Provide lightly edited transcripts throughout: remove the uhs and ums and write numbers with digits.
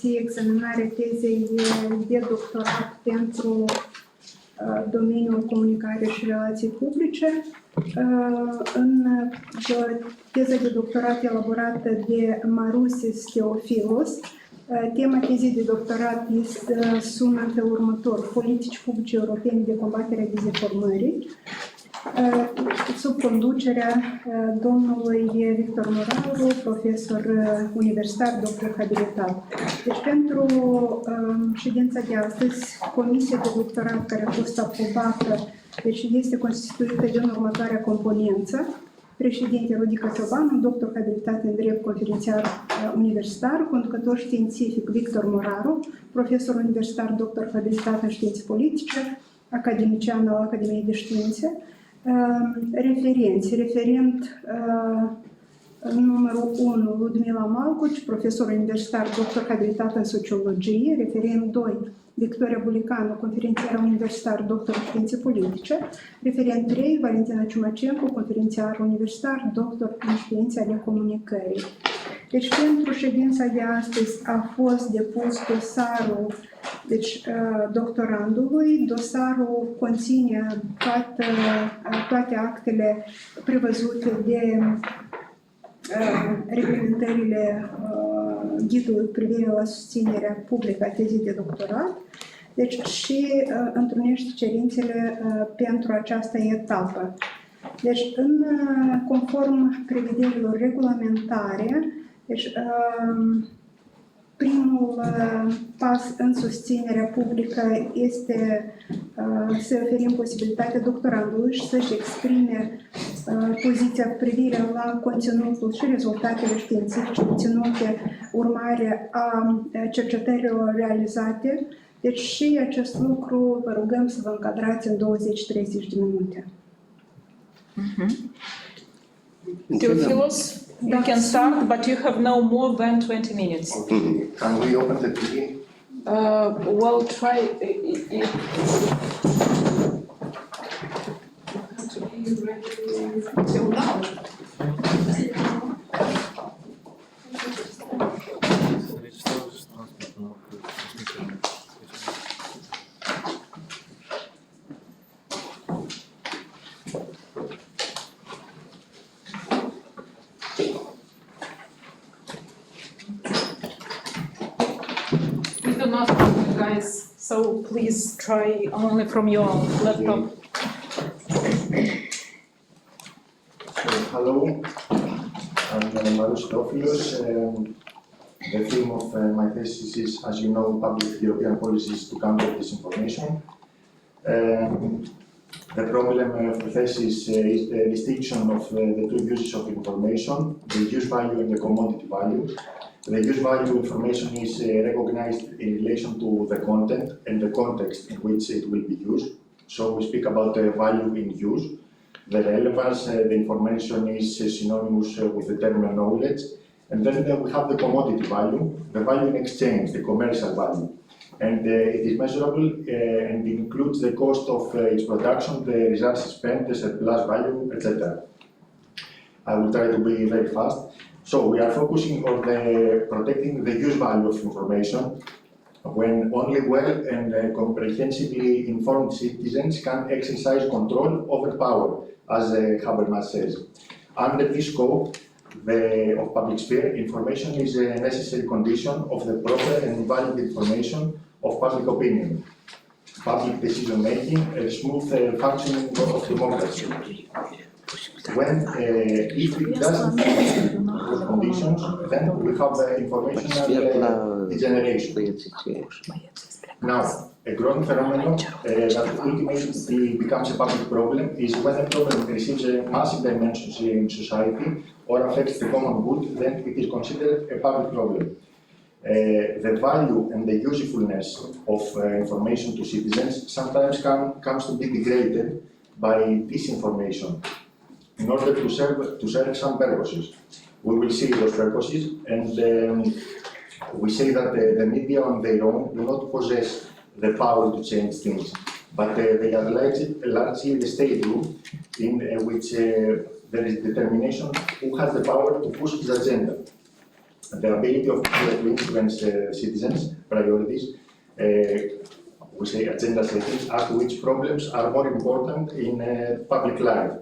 examinarea tezei de doctorat pentru domeniul comunicării și relații publice. În teza de doctorat elaborată de MAROUSIS Theofilos, tema tezei de doctorat sună în felul următor: Politici, publice, europene de combatere a dezinformării, sub conducerea domnului Victor MORARU, profesor universitar, doctor habilitat. Deci, pentru ședința de astăzi, Comisia de doctorat care a fost aprobată, deci este constituită din următoarea componență: președinte Rodica CIOBANU, doctor habilitat în drept conferențiar universitar, conducător științific Victor MORARU, profesor universitar, doctor habilitat în științe politice, academician al Academiei de Științe. Referenți. Referent numărul 1, Ludmila Malcuci, profesor universitar, doctor habilitat în sociologie. Referent 2, Victoria Bulicanu, conferențiar universitar, doctor în științe politice. Referent 3, Valentina Ciumacenco, conferențiar universitar, doctor în științe ale comunicării. Deci, pentru ședința de astăzi a fost depus dosarul doctorandului. Dosarul conține toate actele prevăzute de reglementările ghidului cu privire la susținerea publică a tezei de doctorat, deci și întrunește cerințele pentru această etapă. Deci, conform prevederilor regulamentare, deci, primul pas în susținerea publică este să oferim posibilitatea doctorandului să-și exprime poziția cu privire la conținutul și rezultatele științifice obținute urmare a cercetărilor realizate. Deci și acest lucru vă rugăm să vă încadrați în 20-30 de minute. Theofilos, you can start, but you have no more than 20 minutes. Can we open the TV? Well, try. Guys, so please try only from your laptop. Hello, I'm MAROUSIS Theofilos. The theme of my thesis is, as you know, public European policies to counter disinformation. The problem of the thesis is the distinction of the two uses of information, the use value and the commodity value. The use value information is recognized in relation to the content and the context in which it will be used. So we speak about the value in use. The relevance, the information is synonymous with the term knowledge. And then we have the commodity value, the value in exchange, the commercial value. And it is measurable and includes the cost of its production, the resources spent, the surplus value, etc. I will try to be very fast. So we are focusing on protecting the use value of information when only well and comprehensively informed citizens can exercise control over power, as Habermas says. Under this scope of public sphere, information is a necessary condition of the proper and valid information of public opinion, public decision-making, and smooth functioning of democracy. When, if it doesn't fulfill those conditions, then we have informational degeneration. Now, a growing phenomenon that ultimately becomes a public problem is when a problem receives a massive dimensions in society or affects the common good, then it is considered a public problem. The value and the usefulness of information to citizens sometimes comes to be degraded by disinformation in order to serve some purposes. We will see those purposes, and we say that the media on their own do not possess the power to change things, but they are largely the state group in which there is determination who has the power to push his agenda. The ability of media to influence citizens' priorities, we say agenda settings, as to which problems are more important in public life.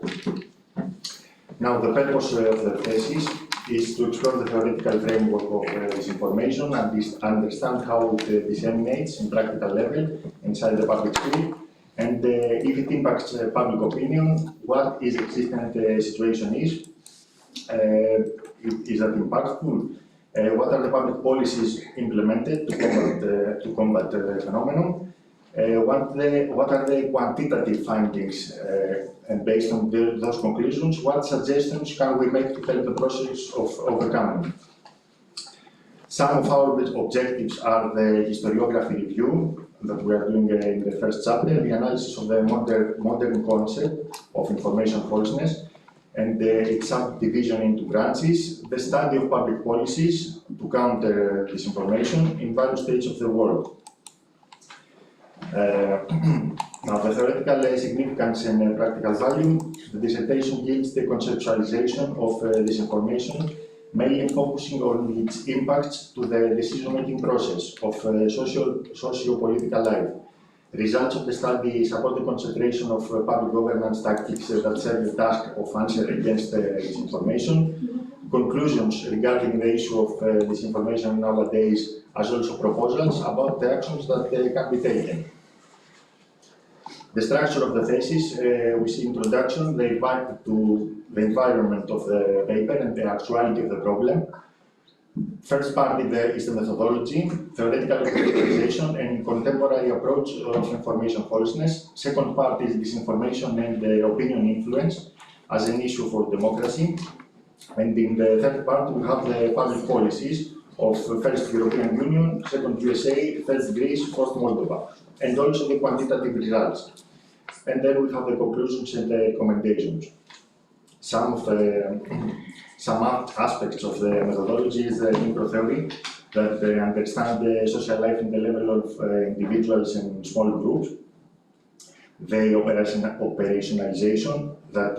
Now, the purpose of the thesis is to explore the theoretical framework of disinformation and understand how it disseminates in practical level inside the public sphere, and if it impacts public opinion, what is existing situation is that impactful? What are the public policies implemented to combat the phenomenon? What are the quantitative findings? And based on those conclusions, what suggestions can we make to help the process of overcoming? Some of our objectives are the historiography review that we are doing in the first chapter, the analysis of the modern concept of information falseness, and its subdivision into branches, the study of public policies to counter disinformation in various stages of the world. Now, the theoretical significance and practical value, the dissertation yields the conceptualization of disinformation, mainly focusing on its impacts to the decision-making process of socio-political life. Results of the study support the concentration of public governance tactics that serve the task of answer against disinformation. Conclusions regarding the issue of disinformation nowadays, as also proposals about the actions that can be taken. The structure of the thesis, we see introduction, the environment of the paper and the actuality of the problem. First part is the methodology, theoretical characterization and contemporary approach of information falseness. Second part is disinformation and opinion influence as an issue for democracy. And in the third part, we have the public policies of first European Union, second USA, third Greece, fourth Moldova, and also the quantitative results. And then we have the conclusions and the recommendations. Some aspects of the methodology is the micro theory that understand the social life in the level of individuals and small groups. The operationalization that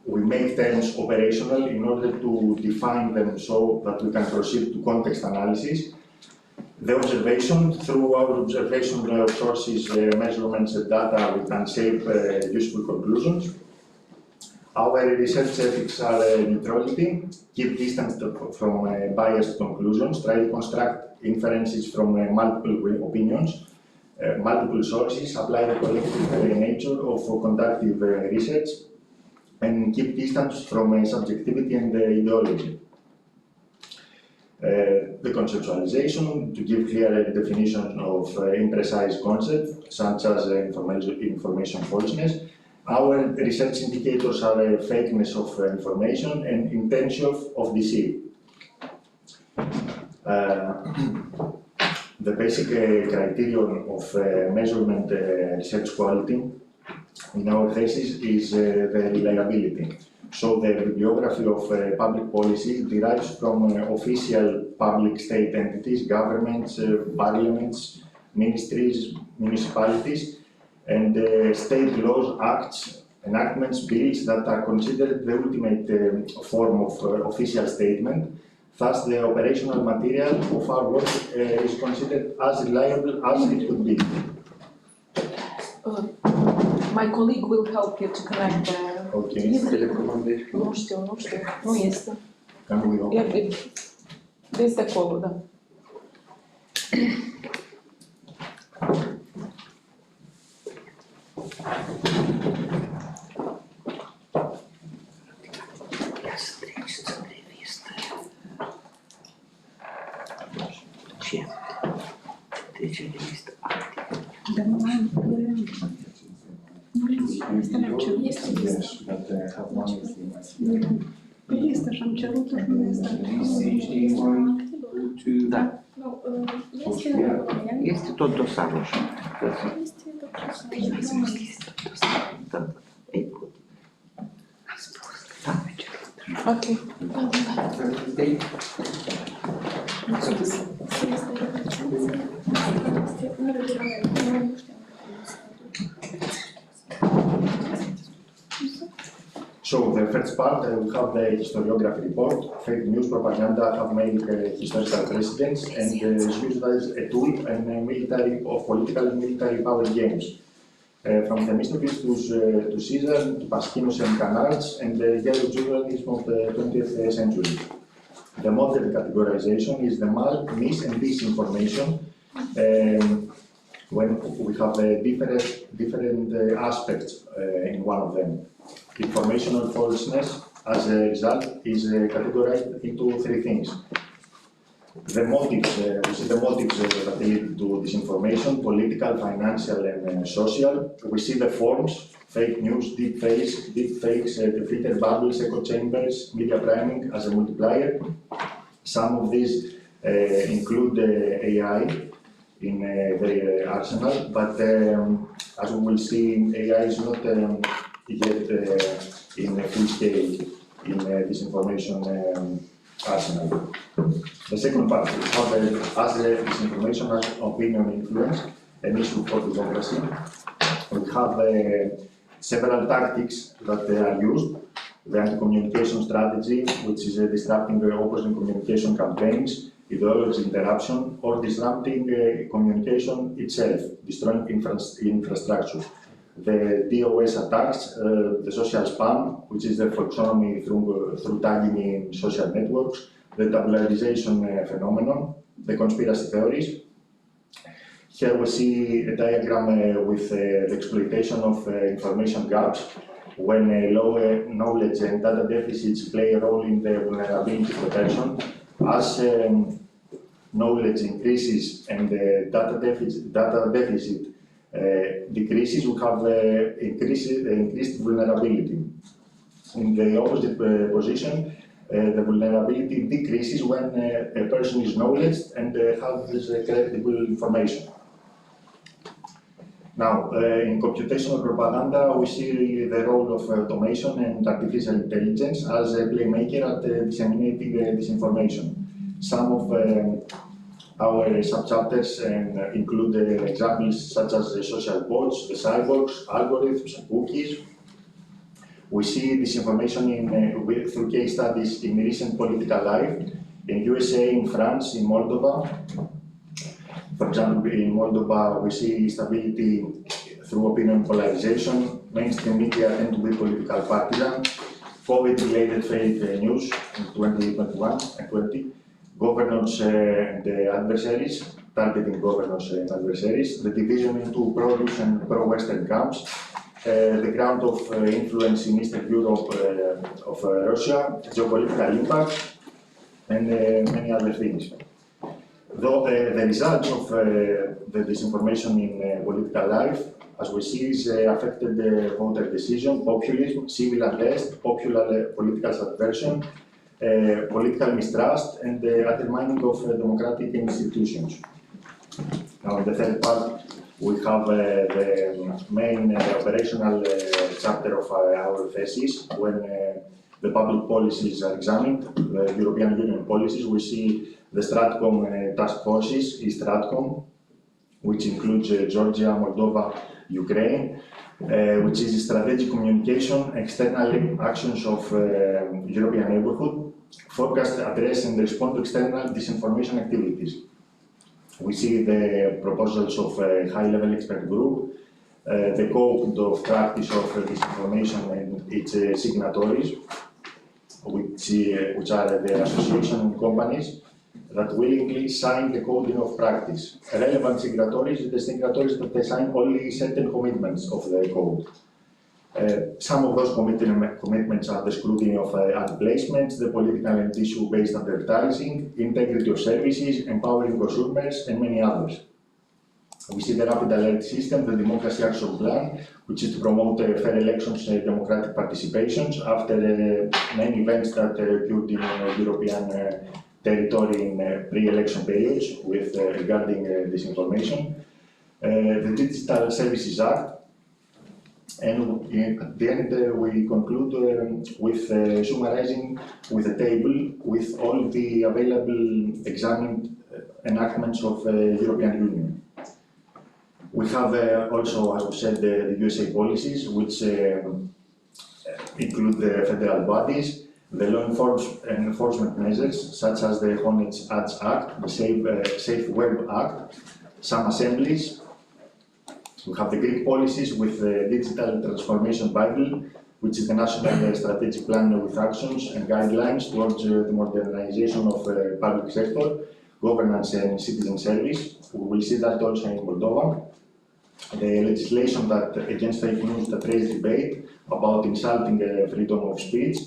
we make terms operational in order to define them so that we can proceed to context analysis. The observation, through our observation of sources, measurements and data, we can shape useful conclusions. Our research ethics are neutrality, keep distance from biased conclusions, try to construct inferences from multiple opinions, multiple sources, apply the collective nature of conductive research, and keep distance from subjectivity and ideology. The conceptualization, to give clear definition of imprecise concepts, such as information falseness. Our research indicators are fakeness of information and intention of deceit. The basic criterion of measurement research quality in our thesis is the reliability. So the bibliography of public policy derives from official public state entities, governments, parliaments, ministries, municipalities, and state laws, acts, enactments, bills that are considered the ultimate form of official statement. Thus, the operational material of our work is considered as reliable as it could be. My colleague will help you to connect the... Okay. Nu știu, nu este. Can we open? Este acolo, da. Trece revistă activă. Dar nu am probleme. Este la cerut. Păi este și am cerut și nu este. Da. Este tot dosarul așa. Da. Am spus. Da. Ok. So the first part, we have the historiography report. Fake news propaganda have made historical precedents and is used as a tool in political and military power games. From Themistocles to Caesar, to Pasquinus and Canards, and the yellow journalism of the 20th century. The modern categorization is the mis and disinformation, when we have different aspects in one of them. Informational falseness, as a result, is categorized into three things. The motives, we see the motives that lead to disinformation: political, financial, and social. We see the forms: fake news, deep fakes, filtered bubbles, echo chambers, media priming as a multiplier. Some of these include AI in their arsenal, but as we will see, AI is not yet in a full scale in disinformation arsenal. The second part is how as disinformation has opinion influence, an issue for democracy. We have several tactics that are used. The anti-communication strategy, which is disrupting the opposing communication campaigns, ideology interruption, or disrupting communication itself, destroying infrastructure. The DOS attacks, the social spam, which is the folksonomy through tagging in social networks, the tabularization phenomenon, the conspiracy theories. Here we see a diagram with the exploitation of information gaps, when low knowledge and data deficits play a role in the vulnerability protection. As knowledge increases and the data deficit decreases, we have increased vulnerability. In the opposite position, the vulnerability decreases when a person is knowledge and has credible information. Now, in computational propaganda, we see the role of automation and artificial intelligence as a playmaker at disseminating disinformation. Some of our subchapters include examples such as the social bots, the cyborgs, algorithms, cookies. We see disinformation through case studies in recent political life, in USA, in France, in Moldova. For example, in Moldova, we see stability through opinion polarization. Mainstream media tend to be political partisan. COVID-related fake news in 2021 and 20. Governors and adversaries, targeting governors and adversaries. The division into pro-Russian and pro-Western camps. The ground of influence in Eastern Europe of Russia, geopolitical impact, and many other things. Though the results of the disinformation in political life, as we see, is affected voter decision, populism, civil unrest, popular political subversion, political mistrust, and the undermining of democratic institutions. Now, in the third part, we have the main operational chapter of our thesis, when the public policies are examined, the European Union policies. We see the Stratcom task forces, Stratcom, which includes Georgia, Moldova, Ukraine, which is strategic communication, external actions of European neighborhood, forecast, address, and respond to external disinformation activities. We see the proposals of a high-level expert group, the code of practice of disinformation and its signatories, which are the association and companies that willingly sign the code of practice. Relevant signatories, the signatories that they sign only certain commitments of the code. Some of those commitments are the scrutiny of ad placements, the political and issue-based advertising, integrity of services, empowering consumers, and many others. We see the rapid alert system, the democracy action plan, which is to promote fair elections and democratic participations after many events that occurred in European territory in pre-election periods with regarding disinformation. The Digital Services Act, and at the end we conclude with summarizing with a table with all the available examined enactments of the European Union. We have also, as we said, the USA policies, which include the federal bodies, the law enforcement measures such as the Honest Ads Act, the Safe Web Act, some assemblies. We have the Greek policies with the Digital Transformation Bible, which is the national strategic plan with actions and guidelines towards the modernization of the public sector, governance and citizen service. We will see that also in Moldova. The legislation that against fake news that raised debate about insulting freedom of speech,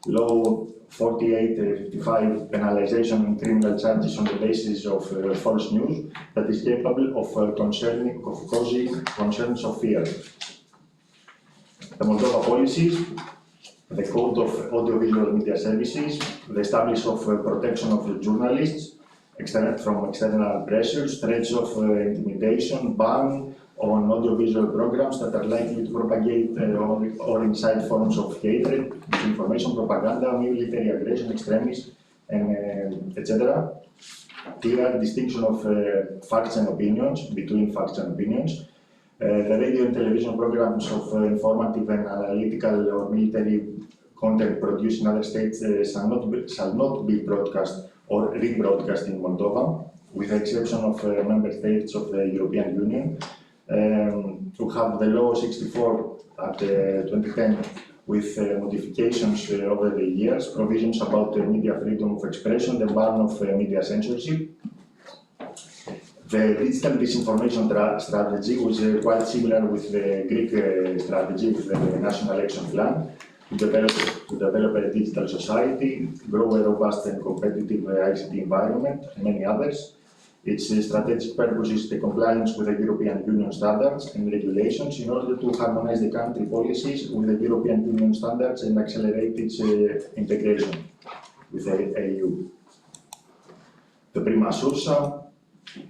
Law 4855 penalization and criminal charges on the basis of false news that is capable of causing concerns of fear. The Moldova policies, the Code of Audiovisual Media Services, the establishment of protection of journalists from external pressures, threats of intimidation, ban on audiovisual programs that are likely to propagate or incite forms of hatred, disinformation, propaganda, military aggression, extremism, and etc. Clear distinction of facts and opinions, between facts and opinions. The radio and television programs of informative and analytical or military content produced in other states shall not be broadcast or rebroadcast in Moldova, with the exception of member states of the European Union. To have the law 64 at 2010 with modifications over the years, provisions about media freedom of expression, the ban of media censorship. The digital disinformation strategy was quite similar with the Greek strategy, with the National Action Plan, to develop a digital society, grow a robust and competitive ICT environment, and many others. Its strategic purpose is the compliance with the European Union standards and regulations in order to harmonize the country policies with the European Union standards and accelerate its integration with the EU. The prima sursa,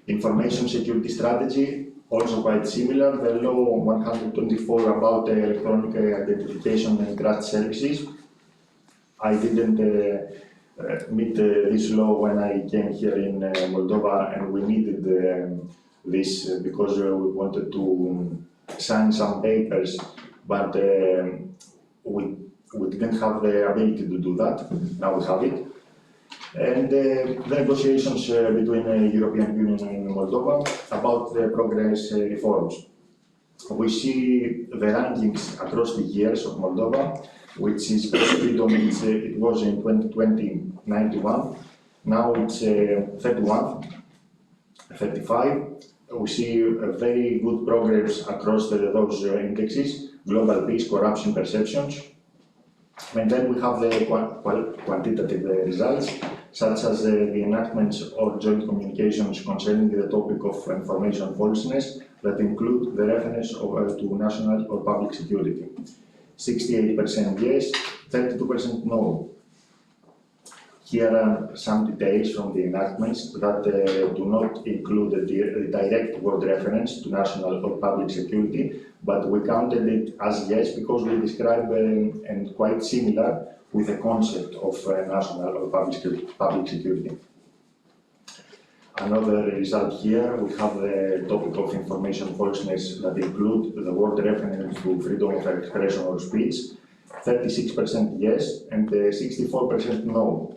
information security strategy, also quite similar. The law 124 about electronic identification and trust services. I didn't meet this law when I came here in Moldova, and we needed this because we wanted to sign some papers, but we didn't have the ability to do that. Now we have it. And the negotiations between the European Union and Moldova about the progress reforms. We see the rankings across the years of Moldova, which is freedom, it was in 2020, 91, now it's 31, 35. We see very good progress across those indexes, global peace, corruption, perceptions. And then we have the quantitative results, such as the enactments or joint communications concerning the topic of information falseness that include the reference to national or public security. 68% yes, 32% no. Here are some details from the enactments that do not include the direct word reference to national or public security, but we counted it as yes because we describe and quite similar with the concept of national or public security. Another result here, we have the topic of information falseness that include the word reference to freedom of expression or speech, 36% yes and 64% no.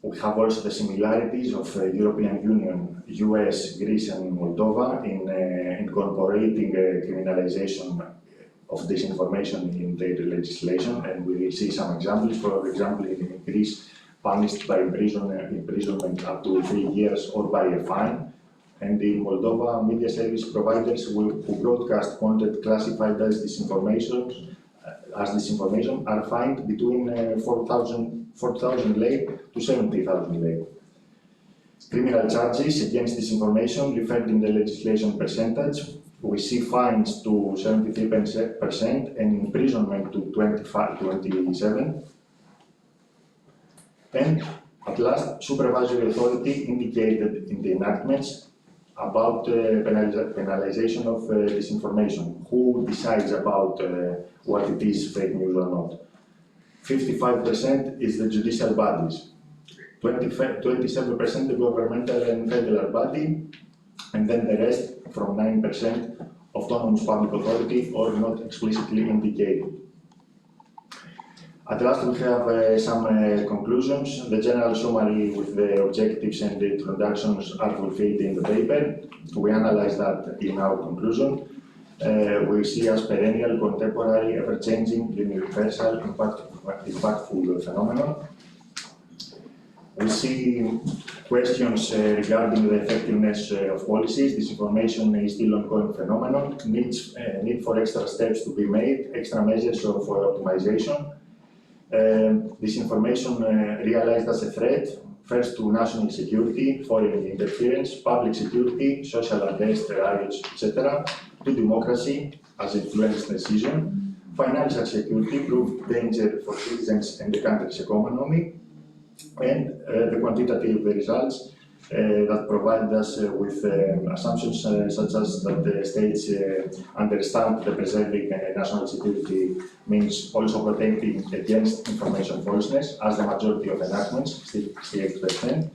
We have also the similarities of European Union, US, Greece and Moldova in incorporating criminalization of disinformation in their legislation, and we see some examples. For example, in Greece, punished by imprisonment up to 3 years or by a fine. And in Moldova, media service providers who broadcast content classified as disinformation are fined between 4,000 lei to 70,000 lei. Criminal charges against disinformation referred in the legislation percentage. We see fines to 73% and imprisonment to 27%. And at last, supervisory authority indicated in the enactments about penalization of disinformation. Who decides about what it is fake news or not? 55% is the judicial bodies, 27% the governmental and federal body, and then the rest from 9% autonomous public authority or not explicitly indicated. At last, we have some conclusions. The general summary with the objectives and the introductions are fulfilled in the paper. We analyze that in our conclusion. We see as perennial, contemporary, ever-changing, universal, impactful phenomenon. We see questions regarding the effectiveness of policies. Disinformation is still an ongoing phenomenon. Need for extra steps to be made, extra measures for optimization. Disinformation realized as a threat, first to national security, foreign interference, public security, social unrest, riots, etc., to democracy as influenced decision, financial security proved danger for citizens and the country's economy, and the quantitative results that provide us with assumptions such as that the states understand that preserving national security means also protecting against information falseness, as the majority of enactments, 68%,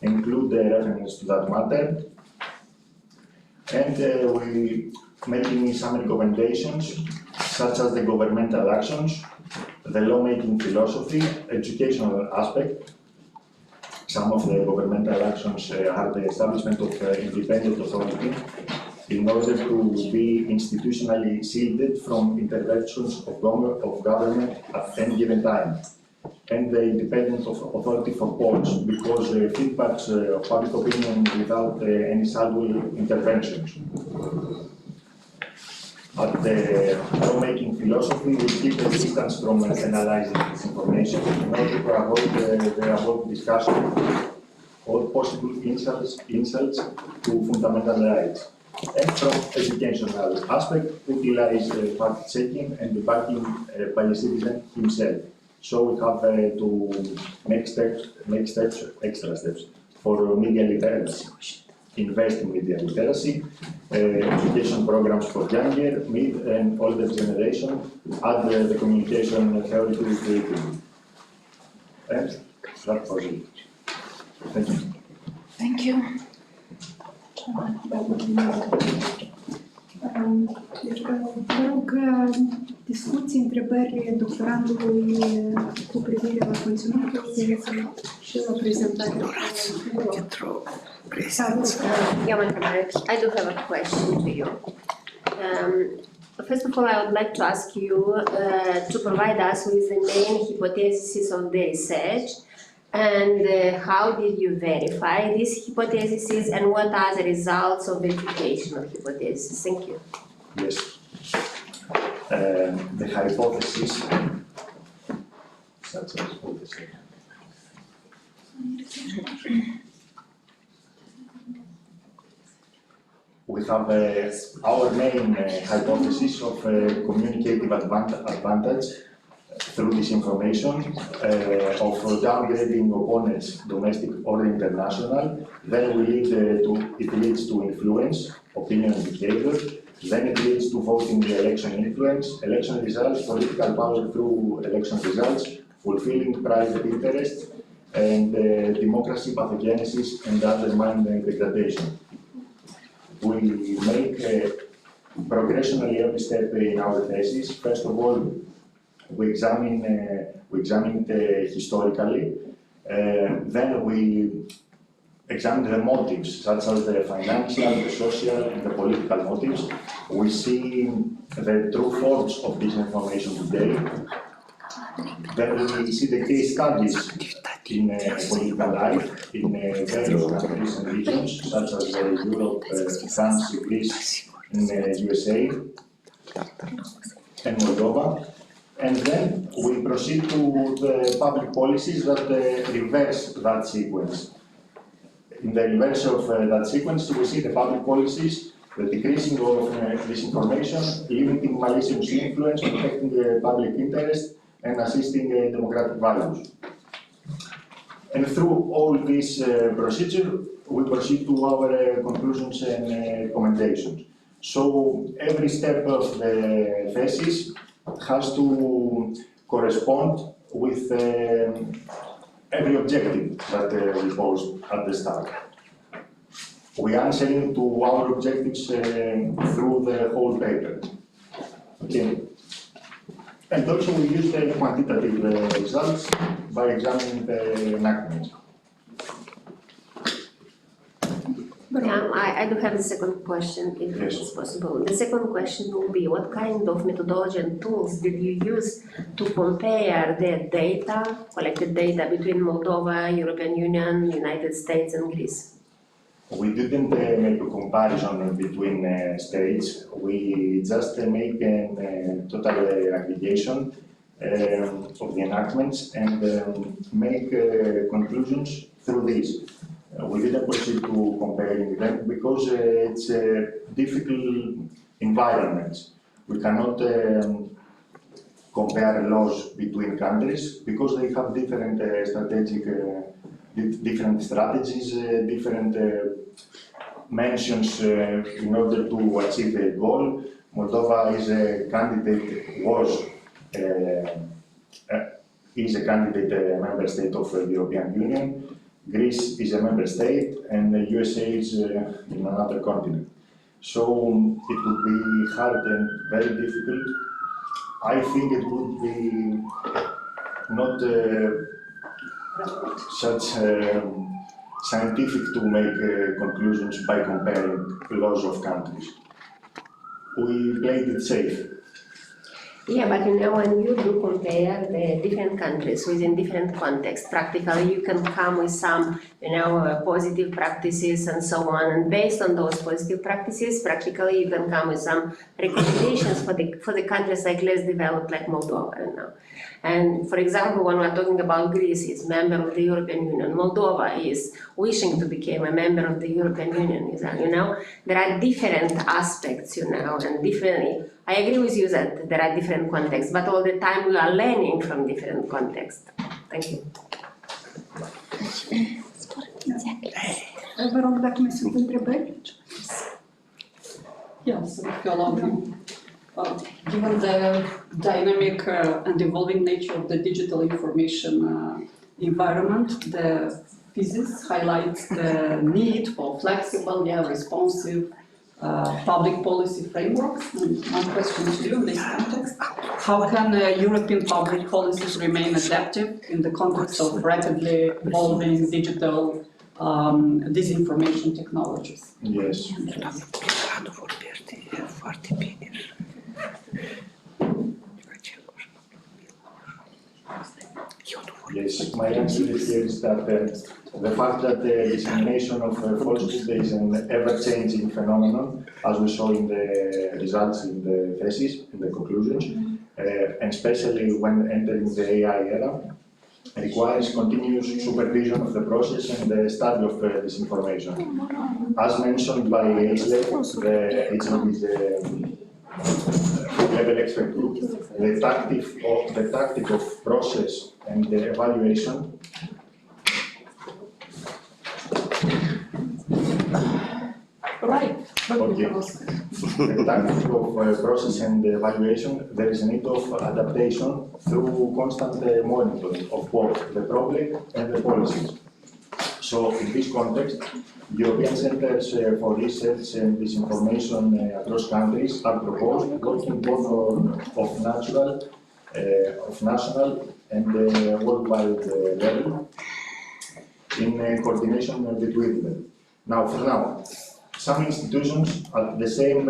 include the reference to that matter. And we making some recommendations such as the governmental actions, the lawmaking philosophy, educational aspect. Some of the governmental actions are the establishment of independent authority in order to be institutionally shielded from interventions of government at any given time, and the independence of authority for polls, because feedbacks of public opinion without any subtle interventions. At the lawmaking philosophy, we keep a distance from analyzing this information in order to avoid the above discussion or possible insults to fundamental rights. And from educational aspect, utilize fact-checking and debugging by the citizen himself. So we have to make extra steps for media literacy. Invest in media literacy, education programs for younger, mid and older generation, add the communication theory to curriculum. And that was it. Thank you. Thank you. Vă rog discuții, întrebări doctorandului cu privire la conținutul și la prezentare. I do have a question to you. First of all, I would like to ask you to provide us with the main hypotheses of the research and how did you verify these hypotheses and what are the results of verification of hypotheses? Thank you. Yes. The hypothesis, such as hypothesis. We have our main hypothesis of communicative advantage through this information, of downgrading opponents, domestic or international. Then it leads to influence, opinion and behavior. Then it leads to voting election influence, election results, political power through election results, fulfilling private interests, and democracy pathogenesis and undermine degradation. We make progressionally every step in our thesis. First of all, we examine it historically. Then we examine the motives, such as the financial, the social, and the political motives. We see the true forms of this information today. Then we see the case studies in political life in various countries and regions, such as Europe, France, Greece, and USA, and Moldova. And then we proceed to the public policies that reverse that sequence. In the reverse of that sequence, we see the public policies, the decreasing of disinformation, limiting malicious influence, protecting the public interest, and assisting democratic values. And through all this procedure, we proceed to our conclusions and recommendations. So every step of the thesis has to correspond with every objective that we posed at the start. we are answering to our objectives through the whole paper. Okay. And also we use the quantitative results by examining the enactments. I do have a second question, if Yes. it's possible. The second question will be, what kind of methodology and tools did you use to compare the data, collected data between Moldova, European Union, United States, and Greece? We didn't make a comparison between states. We just make a total aggregation of the enactments and make conclusions through these. We didn't proceed to comparing them because it's a difficult environment. We cannot compare laws between countries because they have different different strategies, different mentions in order to achieve the goal. Moldova is a candidate, is a candidate member state of the European Union. Greece is a member state, and the USA is in another continent. So it would be hard and very difficult. I think it would be not such scientific to make conclusions by comparing laws of countries. We played it safe. Yeah, but you know, when you do compare the different countries within different contexts, practically you can come with some, positive practices and so on. And based on those positive practices, practically you can come with some recommendations for the countries like less developed, like Moldova. And for example, when we're talking about Greece, it's member of the European Union. Moldova is wishing to become a member of the European Union. There are different aspects, and different. I agree with you that there are different contexts, but all the time we are learning from different contexts. Thank you. Vă rog dacă mai sunt întrebări. Yeah, so if you allow me. Given the dynamic and evolving nature of the digital information environment, the thesis highlights the need for flexible, responsive public policy frameworks. And one question to you in this context: how can European public policies remain adaptive in the context of rapidly evolving digital disinformation technologies? Yes. Yes, my answer here is that the fact that the dissemination of falsehood is an ever-changing phenomenon, as we saw in the results in the thesis, in the conclusions, and especially when entering the AI era, requires continuous supervision of the process and the study of disinformation. As mentioned by HLEP, HLEP is a level expert group, the tactic of process and the evaluation Right. Okay. The tactic of process and evaluation, there is a need of adaptation through constant monitoring of both the problem and the policies. So in this context, European Centers for Research and Disinformation across countries are proposed, working both of national and worldwide level in coordination between them. Now, for now, some institutions at the same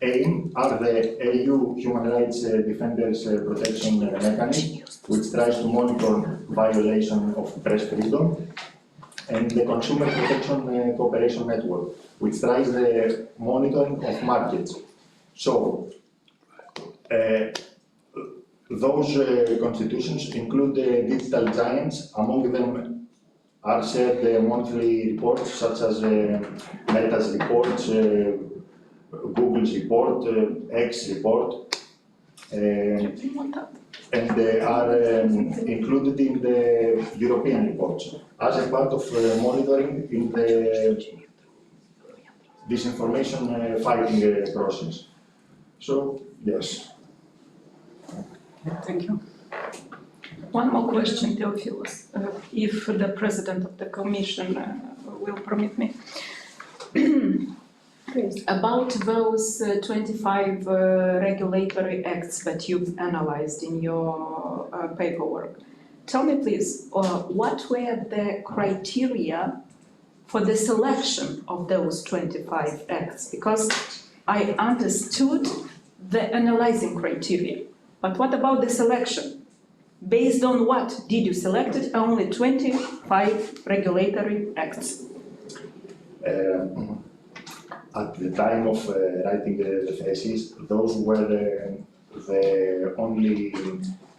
aim are the EU Human Rights Defenders Protection Mechanism, which tries to monitor violation of press freedom, and the Consumer Protection Cooperation Network, which tries the monitoring of markets. So, those constitutions include digital giants. Among them are shared monthly reports such as Meta's reports, Google's report, X report, and they are included in the European reports as a part of monitoring in the disinformation fighting process. So, yes. Thank you. One more question, Theofilos, if the President of the Commission will permit me. Please. About those 25 regulatory acts that you've analyzed in your paperwork, tell me please, what were the criteria for the selection of those 25 acts? Because I understood the analyzing criteria, but what about the selection? Based on what did you select only 25 regulatory acts? At the time of writing the thesis, those were the only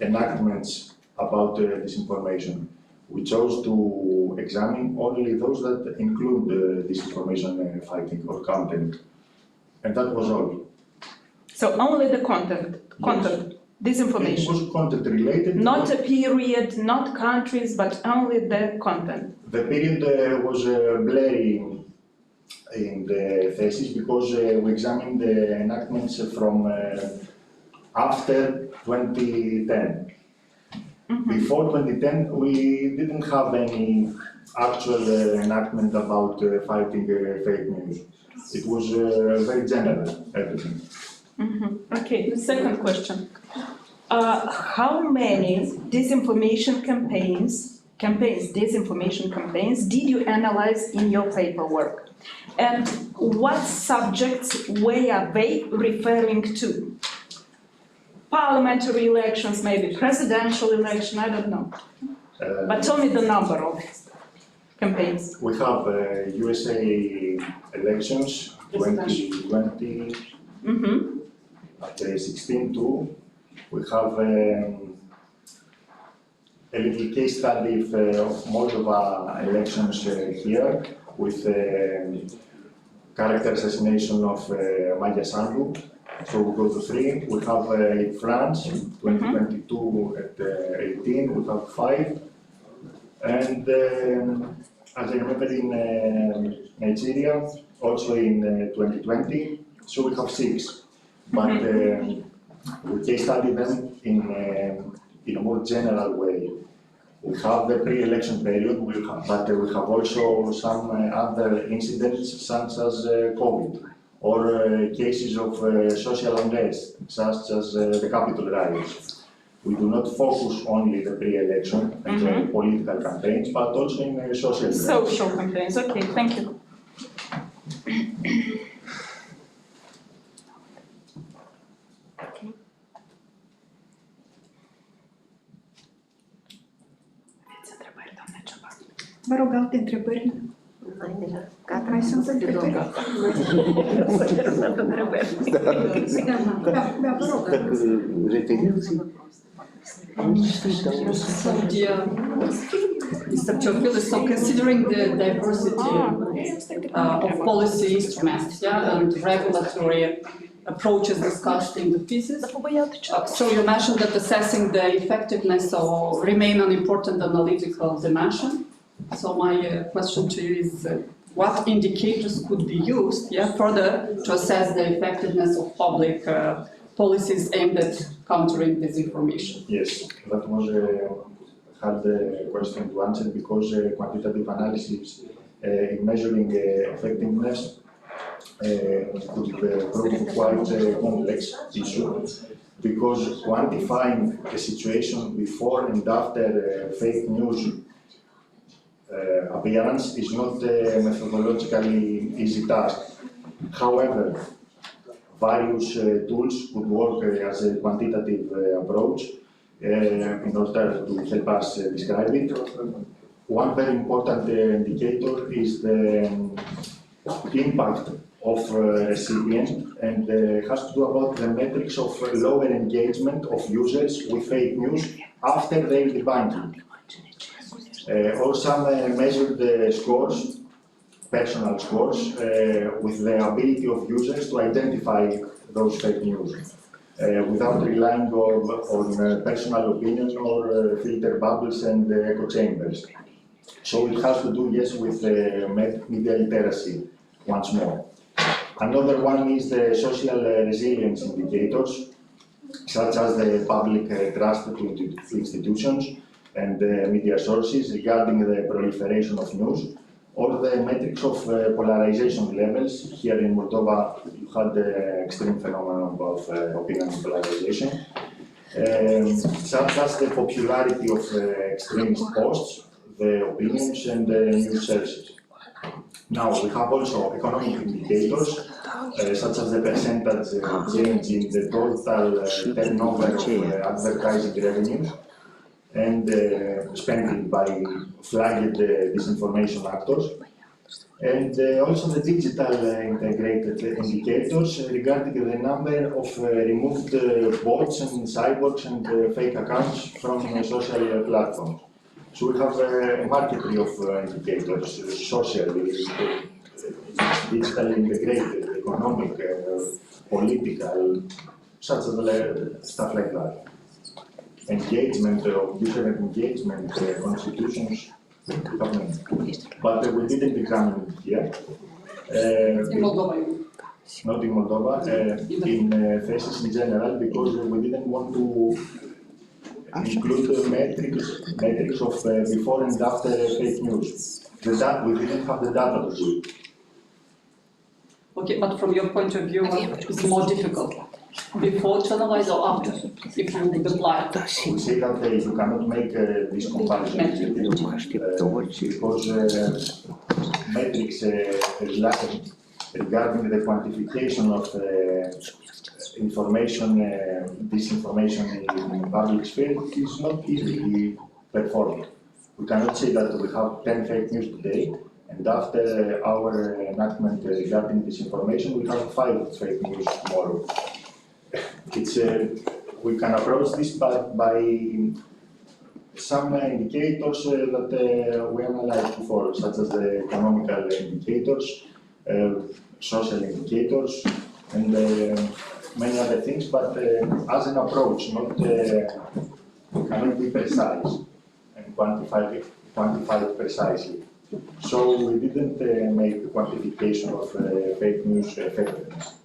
enactments about disinformation. We chose to examine only those that include disinformation fighting or content, and that was all. So only the content, disinformation. It was content related. Not a period, not countries, but only the content. The period was blurry in the thesis because we examined the enactments from after 2010. Before 2010, we didn't have any actual enactment about fighting fake news. It was very general, everything. Okay, the second question. How many disinformation campaigns, disinformation campaigns, did you analyze in your paperwork? And what subjects were they referring to? Parliamentary elections, maybe presidential election, I don't know. But tell me the number of campaigns. We have USA elections, 2020, at 16 too. We have a little case study of Moldova elections here with character assassination of Maya Sandu. So we go to 3. We have France, 2022 at 18. We have 5. And as I remember in Nigeria, also in 2020, so we have 6. But we case study them in a more general way. We have the pre-election period, but we have also some other incidents such as COVID, or cases of social unrest, such as the Capitol riots. We do not focus only the pre-election and the political campaigns, but also in social events. Social campaigns, okay, thank you. Vă rog, alte întrebări? Mai sunt întrebări? Da, vă rog. So, dear Mr. Theofilos, so considering the diversity of policy instruments, and regulatory approaches discussed in the thesis, so you mentioned that assessing the effectiveness will remain an important analytical dimension. So my question to you is, what indicators could be used further to assess the effectiveness of public policies aimed at countering disinformation? Yes, that was a hard question to answer because quantitative analysis in measuring effectiveness could prove quite a complex issue because quantifying the situation before and after fake news appearance is not a methodologically easy task. However, various tools could work as a quantitative approach in order to help us describe it. One very important indicator is the impact of recipient and has to do about the metrics of lower engagement of users with fake news after their debunking. Or some measured scores, personal scores, with the ability of users to identify those fake news without relying on personal opinion or filter bubbles and echo chambers. So it has to do, yes, with media literacy once more. Another one is the social resilience indicators, such as the public trust to institutions and media sources regarding the proliferation of news, or the metrics of polarization levels. Here in Moldova, you had the extreme phenomenon of opinion polarization, such as the popularity of extremist posts, the opinions, and the news services. Now, we have also economic indicators, such as the percentage change in the total turnover of advertising revenues and spending by flagged disinformation actors, and also the digital integrated indicators regarding the number of removed bots and cyborgs and fake accounts from social platforms. So we have a marquetry of indicators, social, digital integrated, economic, political, such as stuff like that. Engagement, different engagement, constitutions, but we didn't examine it here. In Moldova. Not in Moldova, in thesis in general, because we didn't want to include metrics of before and after fake news. We didn't have the data to do it. Okay, but from your point of view, what is more difficult? Before to analyze or after, if you apply? We say that you cannot make this comparison because metrics regarding the quantification of information, disinformation in the public sphere is not easily performed. We cannot say that we have 10 fake news today, and after our enactment regarding disinformation, we have 5 fake news tomorrow. We can approach this by some indicators that we analyzed before, such as the economical indicators, social indicators, and many other things, but as an approach, cannot be precise and quantify it precisely. So we didn't make the quantification of fake news effectiveness.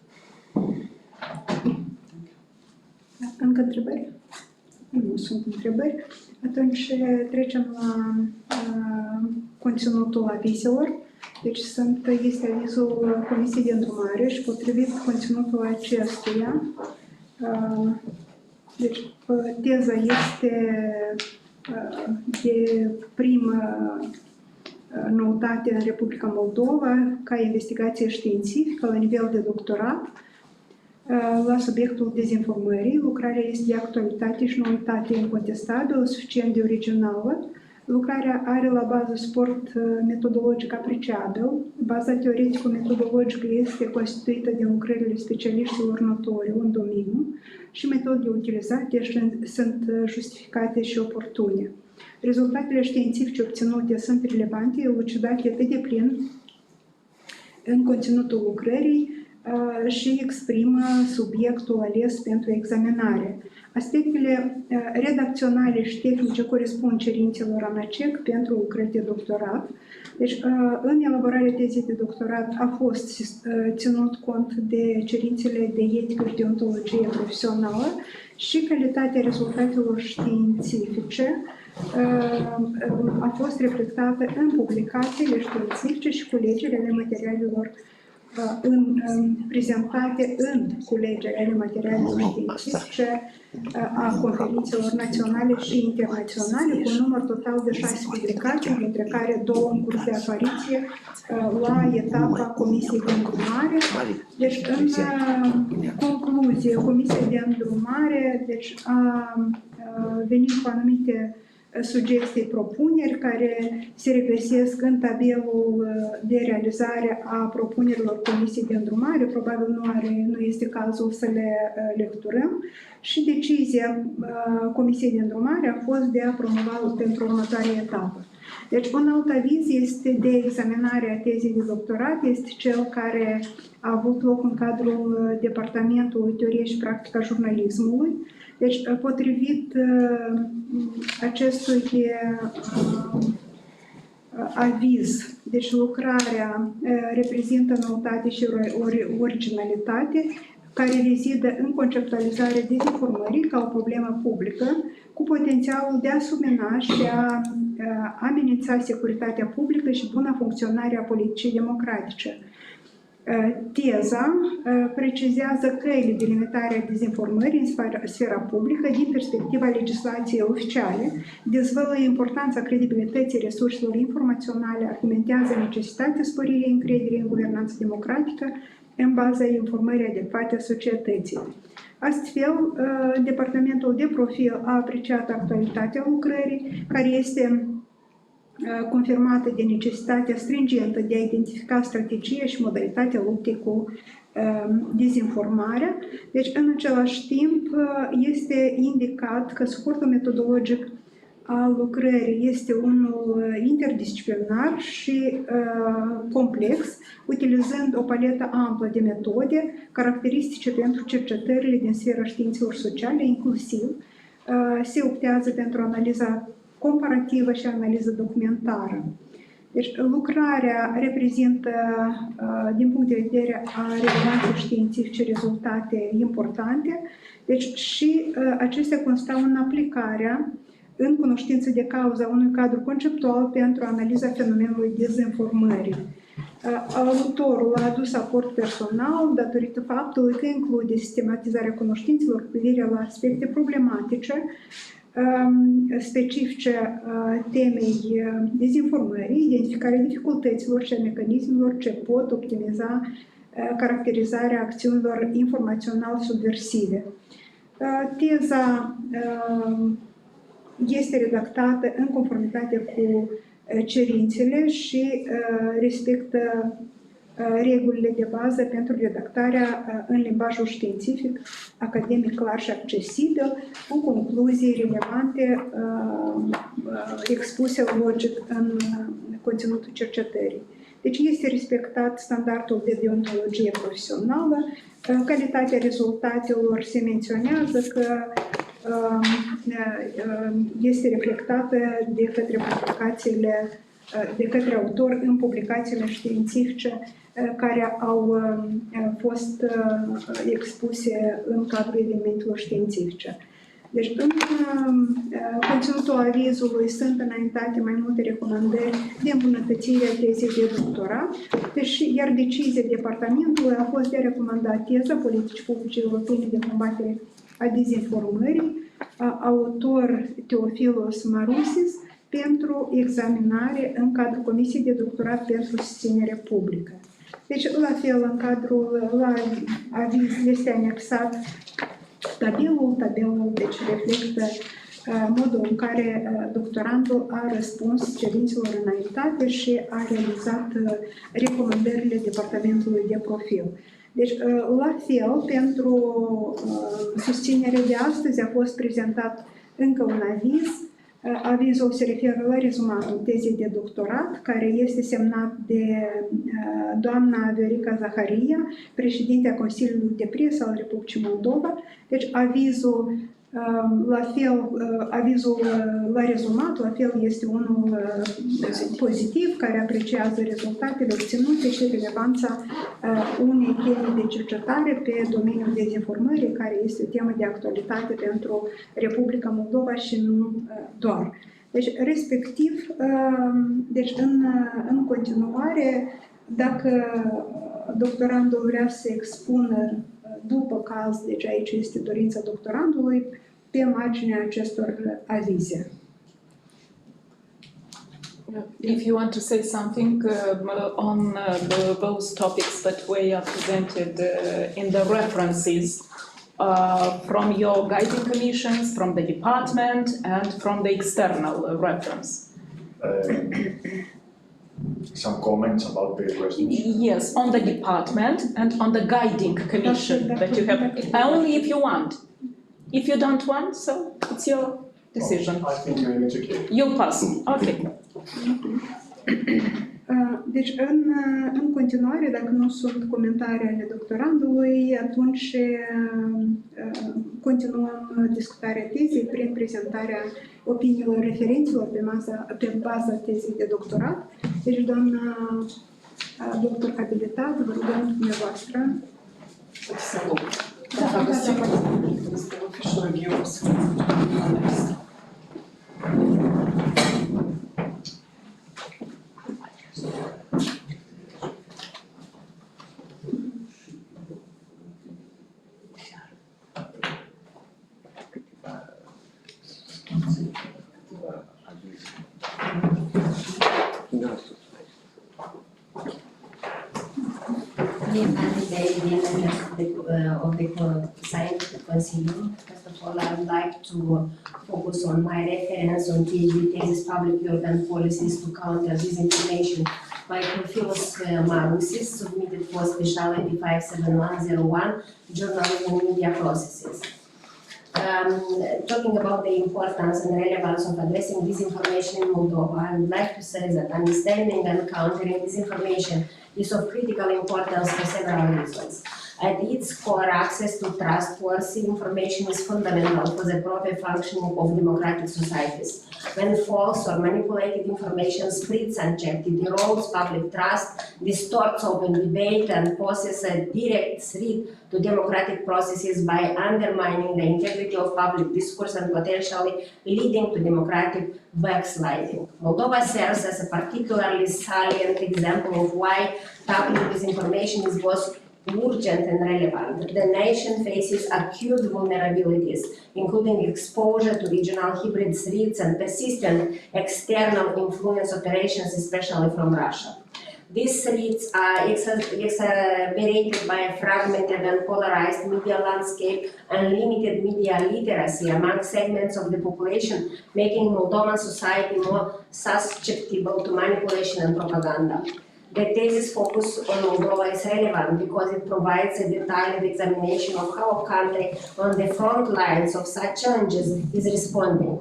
Încă întrebări? Nu sunt întrebări. Atunci trecem la conținutul avizelor. Deci este avizul Comisiei de Îndrumare și potrivit conținutul acestuia, deci teza este de primă noutate în Republica Moldova ca investigație științifică la nivel de doctorat la subiectul dezinformării. Lucrarea este de actualitate și noutate incontestabilă, suficient de originală. Lucrarea are la bază suport metodologic apreciabil. Baza teoretico-metodologică este constituită din lucrările specialiștilor notori în domeniu și metodele utilizate sunt justificate și oportune. Rezultatele științifice obținute sunt relevante, elucidate pe deplin în conținutul lucrării și exprimă subiectul ales pentru examinare. Aspectele redacționale și tehnice corespund cerințelor ANACEC pentru lucrări de doctorat. Deci, în elaborarea tezei de doctorat a fost ținut cont de cerințele de etică și deontologie profesională și calitatea rezultatelor științifice a fost reflectată în publicațiile științifice și culegerile materialelor prezentate în culegerile materialelor științifice a conferințelor naționale și internaționale, cu un număr total de 6 publicații, dintre care 2 în curs de apariție la etapa Comisiei de Îndrumare. Deci, în concluzie, Comisia de Îndrumare a venit cu anumite sugestii, propuneri care se regăsesc în tabelul de realizare a propunerilor Comisiei de Îndrumare. Probabil nu este cazul să le lecturăm. Și decizia Comisiei de Îndrumare a fost de a promova pentru următoarea etapă. Deci, un alt aviz este de examinare a tezei de doctorat, este cel care a avut loc în cadrul Departamentului Teorie și Practica Jurnalismului. Deci, potrivit acestui aviz, deci lucrarea reprezintă noutate și originalitate, care rezidă în conceptualizarea dezinformării ca o problemă publică, cu potențialul de a submina și de a amenința securitatea publică și buna funcționare a politicii democratice. Teza precizează căile de limitare a dezinformării în sfera publică din perspectiva legislației oficiale, dezvăluie importanța credibilității resurselor informaționale, argumentează necesitatea sporirii încrederii în guvernanța democratică în baza informării adecvate a societății. Astfel, Departamentul de Profil a apreciat actualitatea lucrării, care este confirmată de necesitatea stringentă de a identifica strategia și modalitatea luptei cu dezinformarea. Deci, în același timp, este indicat că suportul metodologic al lucrării este unul interdisciplinar și complex, utilizând o paletă amplă de metode caracteristice pentru cercetările din sfera științelor sociale, inclusiv se optează pentru analiza comparativă și analiză documentară. Deci, lucrarea reprezintă, din punct de vedere a relevanței științifice, rezultate importante, deci și acestea constau în aplicarea în cunoștință de cauză unui cadru conceptual pentru analiza fenomenului dezinformării. Autorul a adus aport personal datorită faptului că include sistematizarea cunoștințelor cu privire la aspecte problematice specifice temei dezinformării, identificarea dificultăților și a mecanismelor ce pot optimiza caracterizarea acțiunilor informațional subversive. Teza este redactată în conformitate cu cerințele și respectă regulile de bază pentru redactarea în limbajul științific, academic clar și accesibil, cu concluzii relevante expuse logic în conținutul cercetării. Deci este respectat standardul de deontologie profesională, calitatea rezultatelor se menționează că este reflectată de către publicațiile, de către autor în publicațiile științifice care au fost expuse în cadrul evenimentelor științifice. Deci, în conținutul avizului sunt înaintate mai multe recomandări de îmbunătățire a tezei de doctorat, iar decizia departamentului a fost de a recomanda teza Politici, publice, europene de combatere a dezinformării, Autor Theofilos MAROUSIS, pentru examinare în cadrul Comisiei de Doctorat pentru susținere publică. Deci, la fel, la aviz este anexat tabelul, deci reflectă modul în care doctorandul a răspuns cerințelor înaintate și a realizat recomandările departamentului de profil. Deci, la fel, pentru susținerea de astăzi a fost prezentat încă un aviz. Avizul se referă la rezumatul tezei de doctorat, care este semnat de doamna Rodica CIOBANU, președintea Consiliului de Presă al Republicii Moldova. Deci avizul la rezumat, la fel, este unul pozitiv, care apreciază rezultatele obținute și relevanța unei teme de cercetare pe domeniul dezinformării, care este o temă de actualitate pentru Republica Moldova și nu doar. Deci, respectiv, deci în continuare, dacă doctorandul vrea să expună după caz, deci aici este dorința doctorandului, pe marginea acestor avize. If you want to say something on those topics that were presented in the references from your guiding commissions, from the department, and from the external reference. Some comments about the questions? Yes, on the department and on the guiding commission that you have, only if you want. If you don't want, so it's your decision. I think it's okay. You pass. Okay. Deci, în continuare, dacă nu sunt comentarii ale doctorandului, atunci continuăm discutarea tezei prin prezentarea opiniilor referenților pe baza tezei de doctorat. Deci, doamna doctor abilitat, vă rugăm dumneavoastră Să dacă găsim este official reviews next. Of the Scientific Consilium. First of all, I would like to focus on my reference on PhD thesis public urban policies to counter disinformation by Theofilos MAROUSIS, submitted for speciality 57101, journalism and media processes. Talking about the importance and relevance of addressing disinformation in Moldova, I would like to say that understanding and countering disinformation is of critical importance for several reasons. At its core, access to trustworthy information is fundamental for the proper functioning of democratic societies. When false or manipulated information spreads unchecked, it erodes public trust, distorts open debate, and poses a direct threat to democratic processes by undermining the integrity of public discourse and potentially leading to democratic backsliding. Moldova serves as a particularly salient example of why tackling disinformation is both urgent and relevant. The nation faces acute vulnerabilities, including exposure to regional hybrid threats and persistent external influence operations, especially from Russia. These threats are exacerbated by a fragmented and polarized media landscape and limited media literacy among segments of the population, making Moldovan society more susceptible to manipulation and propaganda. The thesis focus on Moldova is relevant because it provides a detailed examination of how a country on the front lines of such challenges is responding.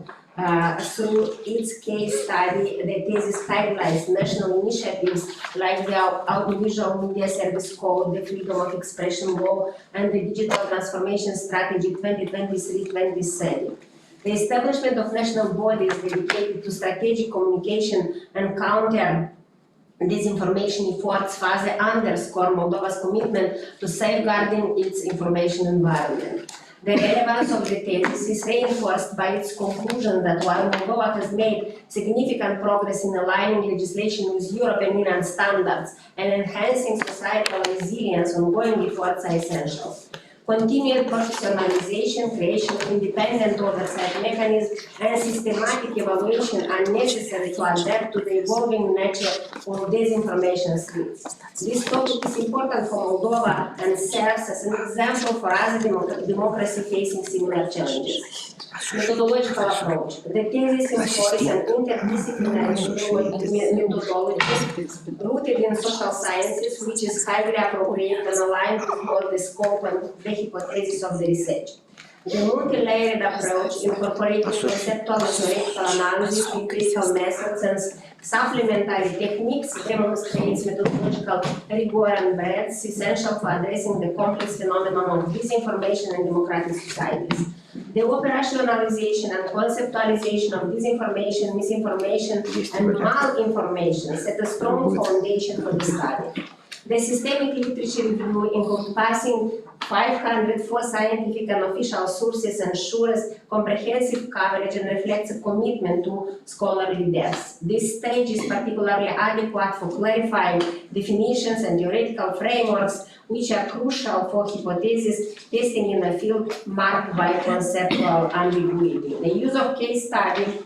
Through its case study, the thesis highlights national initiatives like the Audiovisual Media Service Code, the Freedom of Expression Law, and the Digital Transformation Strategy 2023-2030. The establishment of national bodies dedicated to strategic communication and counter disinformation efforts further underscore Moldova's commitment to safeguarding its information environment. The relevance of the thesis is reinforced by its conclusion that while Moldova has made significant progress in aligning legislation with European Union standards and enhancing societal resilience, ongoing efforts are essential. Continued professionalization, creation of independent oversight mechanisms, and systematic evaluation are necessary to adapt to the evolving nature of disinformation threats. This topic is important for Moldova and serves as an example for other democracy facing similar challenges. Methodological approach. The thesis employs an interdisciplinary methodology rooted in social sciences, which is highly appropriate and aligned with both the scope and the hypothesis of the research. The multi-layered approach incorporates conceptual and theoretical analysis with critical methods and supplementary techniques demonstrates methodological rigor and breadth essential for addressing the complex phenomenon of disinformation in democratic societies. The operationalization and conceptualization of disinformation, misinformation, and malinformation set a strong foundation for the study. The systemic literature review encompassing 504 scientific and official sources ensures comprehensive coverage and reflects a commitment to scholarly depth. This stage is particularly adequate for clarifying definitions and theoretical frameworks which are crucial for hypothesis testing in a field marked by conceptual ambiguity. The use of case study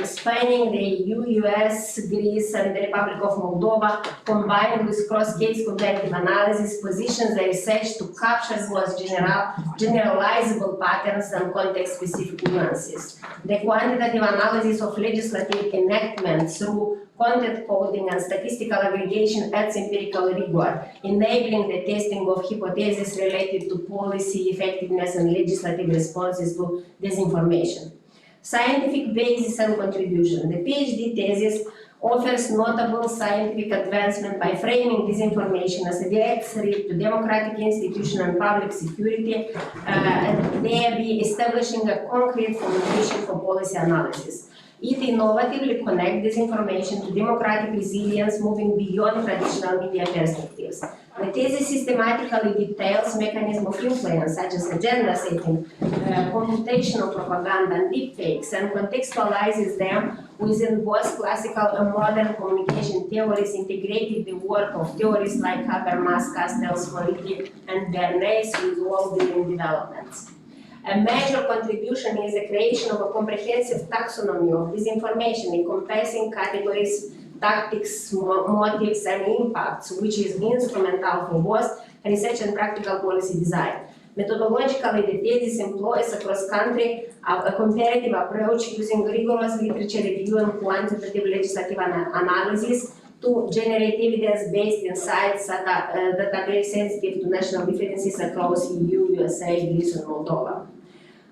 spanning the EU, US, Greece, and the Republic of Moldova, combined with cross-case comparative analysis, positions the research to capture both generalizable patterns and context-specific nuances. The quantitative analysis of legislative enactment through content coding and statistical aggregation adds empirical rigor, enabling the testing of hypotheses related to policy effectiveness and legislative responses to disinformation. Scientific basis and contribution. The PhD thesis offers notable scientific advancement by framing disinformation as a direct threat to democratic institutions and public security, and thereby establishing a concrete foundation for policy analysis. It innovatively connects disinformation to democratic resilience, moving beyond traditional media perspectives. The thesis systematically details mechanisms of influence, such as agenda setting, computational propaganda, and deepfakes, and contextualizes them within both classical and modern communication theories, integrating the work of theorists like Habermas, Castells, Politici, and Bernays with all the developments. A major contribution is the creation of a comprehensive taxonomy of disinformation encompassing categories, tactics, motives, and impacts, which is instrumental for both research and practical policy design. Methodologically, the thesis employs a cross-country a comparative approach using rigorous literature review and quantitative legislative analysis to generate evidence-based insights that are database sensitive to national differences across EU, USA, Greece, and Moldova.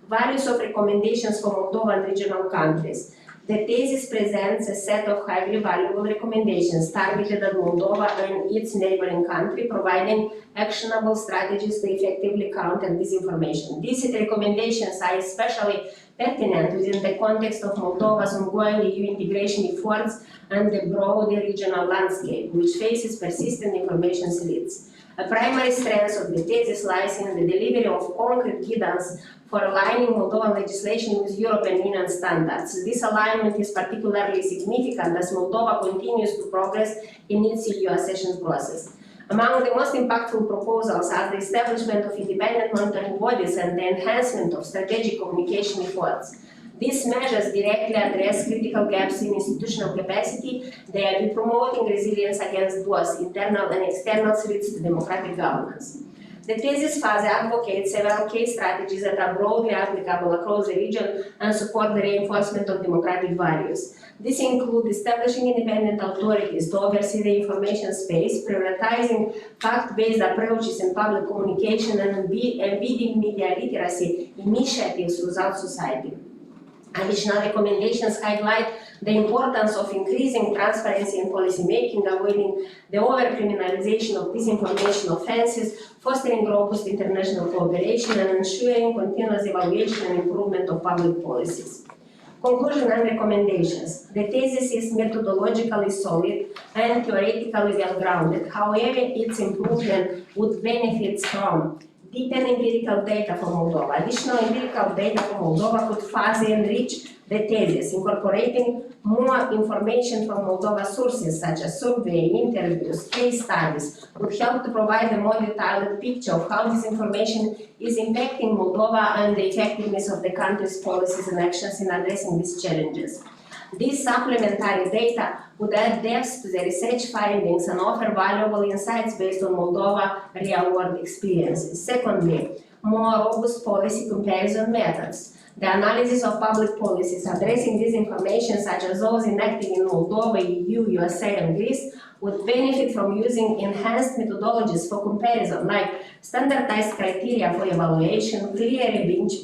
Values of recommendations for Moldova and regional countries. The thesis presents a set of highly valuable recommendations targeted at Moldova and its neighboring country, providing actionable strategies to effectively counter disinformation. These recommendations are especially pertinent within the context of Moldova's ongoing EU integration efforts and the broader regional landscape, which faces persistent information threats. A primary strength of the thesis lies in the delivery of concrete guidance for aligning Moldovan legislation with European Union standards. This alignment is particularly significant as Moldova continues to progress in its EU accession process. Among the most impactful proposals are the establishment of independent monitoring bodies and the enhancement of strategic communication efforts. These measures directly address critical gaps in institutional capacity, thereby promoting resilience against both internal and external threats to democratic governance. The thesis further advocates several case strategies that are broadly applicable across the region and support the reinforcement of democratic values. These include establishing independent authorities to oversee the information space, prioritizing fact-based approaches in public communication, and embedding media literacy initiatives throughout society. Additional recommendations highlight the importance of increasing transparency in policy making, avoiding the over-criminalization of disinformation offenses, fostering robust international cooperation, and ensuring continuous evaluation and improvement of public policies. Conclusion and recommendations. The thesis is methodologically solid and theoretically well-grounded. However, its improvement would benefit from deepen empirical data from Moldova. Additional empirical data from Moldova could further enrich the thesis, incorporating more information from Moldova sources such as survey, interviews, case studies, would help to provide a more detailed picture of how this information is impacting Moldova and the effectiveness of the country's policies and actions in addressing these challenges. This supplementary data would add depth to the research findings and offer valuable insights based on Moldova real-world experiences. Secondly, more robust policy comparison methods. The analysis of public policies addressing disinformation, such as those enacted in Moldova, EU, USA, and Greece, would benefit from using enhanced methodologies for comparison, like standardized criteria for evaluation, clear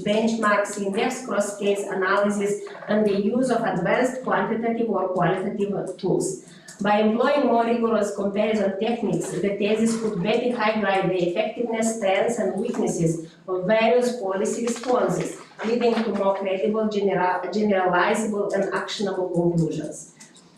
benchmarks, in-depth cross-case analysis, and the use of advanced quantitative or qualitative tools. By employing more rigorous comparison techniques, the thesis could better highlight the effectiveness, strengths, and weaknesses of various policy responses, leading to more credible, generalizable, and actionable conclusions.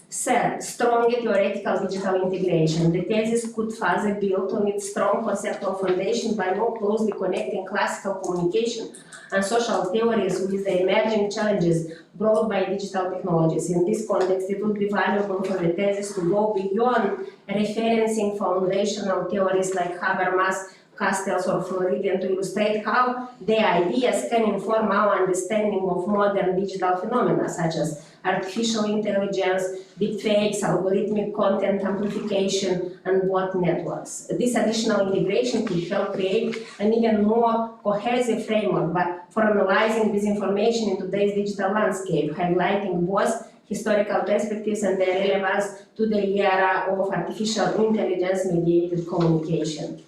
Third, stronger theoretical digital integration. The thesis could further build on its strong conceptual foundation by more closely connecting classical communication and social theories with the emerging challenges brought by digital technologies. In this context, it would be valuable for the thesis to go beyond referencing foundational theories like Habermas, Castells, or Floridian to illustrate how the ideas can inform our understanding of modern digital phenomena such as artificial intelligence, deepfakes, algorithmic content amplification, and bot networks. This additional integration could help create an even more cohesive framework for analyzing disinformation in today's digital landscape, highlighting both historical perspectives and their relevance to the era of artificial intelligence-mediated communication.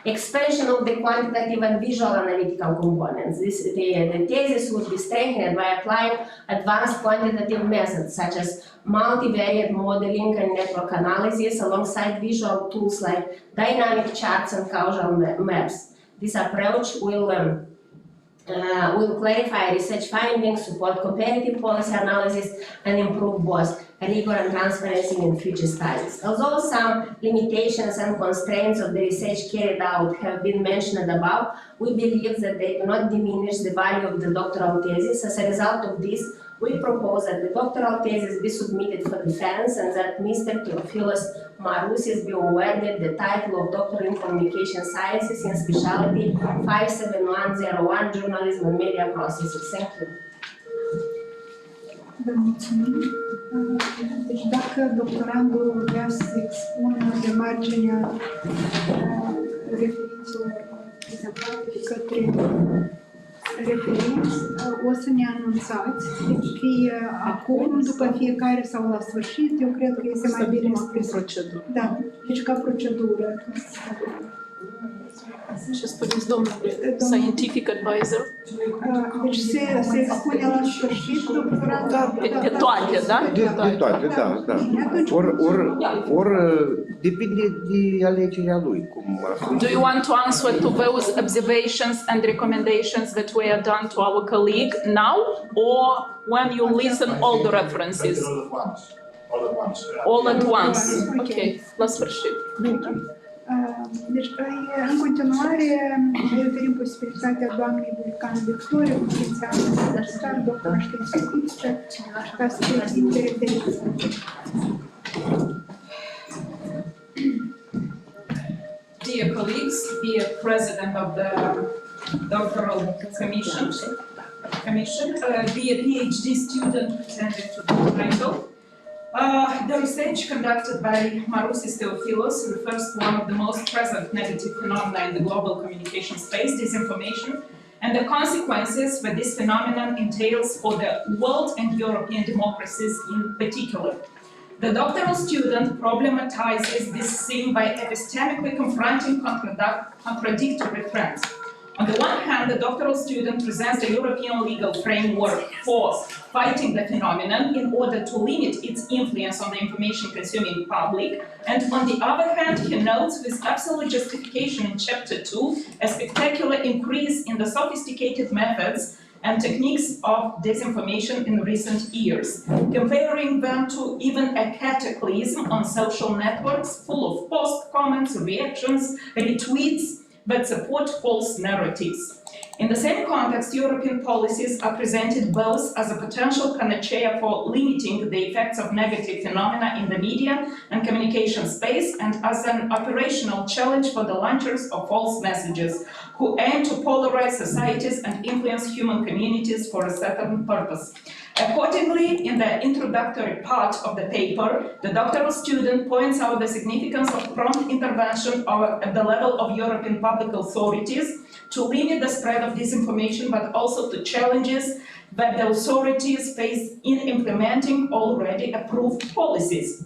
Expansion of the quantitative and visual analytical components. The thesis would be strengthened by applying advanced quantitative methods such as multivariate modeling and network analysis alongside visual tools like dynamic charts and causal maps. This approach will will clarify research findings, support comparative policy analysis, and improve both rigor and transparency in future studies. Although some limitations and constraints of the research carried out have been mentioned above, we believe that they do not diminish the value of the doctoral thesis. As a result of this, we propose that the doctoral thesis be submitted for defense and that Mr. Theofilos MAROUSIS be awarded the title of Doctor in Communication Sciences in Speciality 57101 Journalism and Media Processes. Thank you. Vă mulțumim. Deci dacă doctorandul vrea să expună de marginea referințelor prezentate de către referinți, o să ne anunțați, deci fie acum, după fiecare sau la sfârșit, eu cred că este mai bine spre procedură. Da, deci ca procedură. Ce spuneți, domnule, scientific advisor? Deci se expune la sfârșit doctorandul? Da, pe toate, da? De toate, da. Ori depinde de alegerea lui. Do you want to answer to those observations and recommendations that were done to our colleague now, or when you listen all the references? All at once. Okay, la sfârșit. Deci, în continuare, referim posibilitatea doamnei Rodica Victorie, conferențială universitar, doctorat științe politice, ca să fie referiți. Dear colleagues, dear President of the Doctoral Commission, dear PhD student pretending to the title, the research conducted by MAROUSIS Theofilos refers to one of the most present negative phenomena in the global communication space, disinformation, and the consequences that this phenomenon entails for the world and European democracies in particular. The doctoral student problematizes this theme by epistemically confronting contradictory trends. On the one hand, the doctoral student presents the European legal framework for fighting the phenomenon in order to limit its influence on the information-consuming public, and on the other hand, he notes with absolute justification in Chapter 2 a spectacular increase in the sophisticated methods and techniques of disinformation in recent years, comparing them to even a cataclysm on social networks full of posts, comments, reactions, retweets, that support false narratives. In the same context, European policies are presented both as a potential panacea for limiting the effects of negative phenomena in the media and communication space and as an operational challenge for the launchers of false messages who aim to polarize societies and influence human communities for a certain purpose. Accordingly, in the introductory part of the paper, the doctoral student points out the significance of prompt intervention at the level of European public authorities to limit the spread of disinformation, but also to challenges that the authorities face in implementing already approved policies.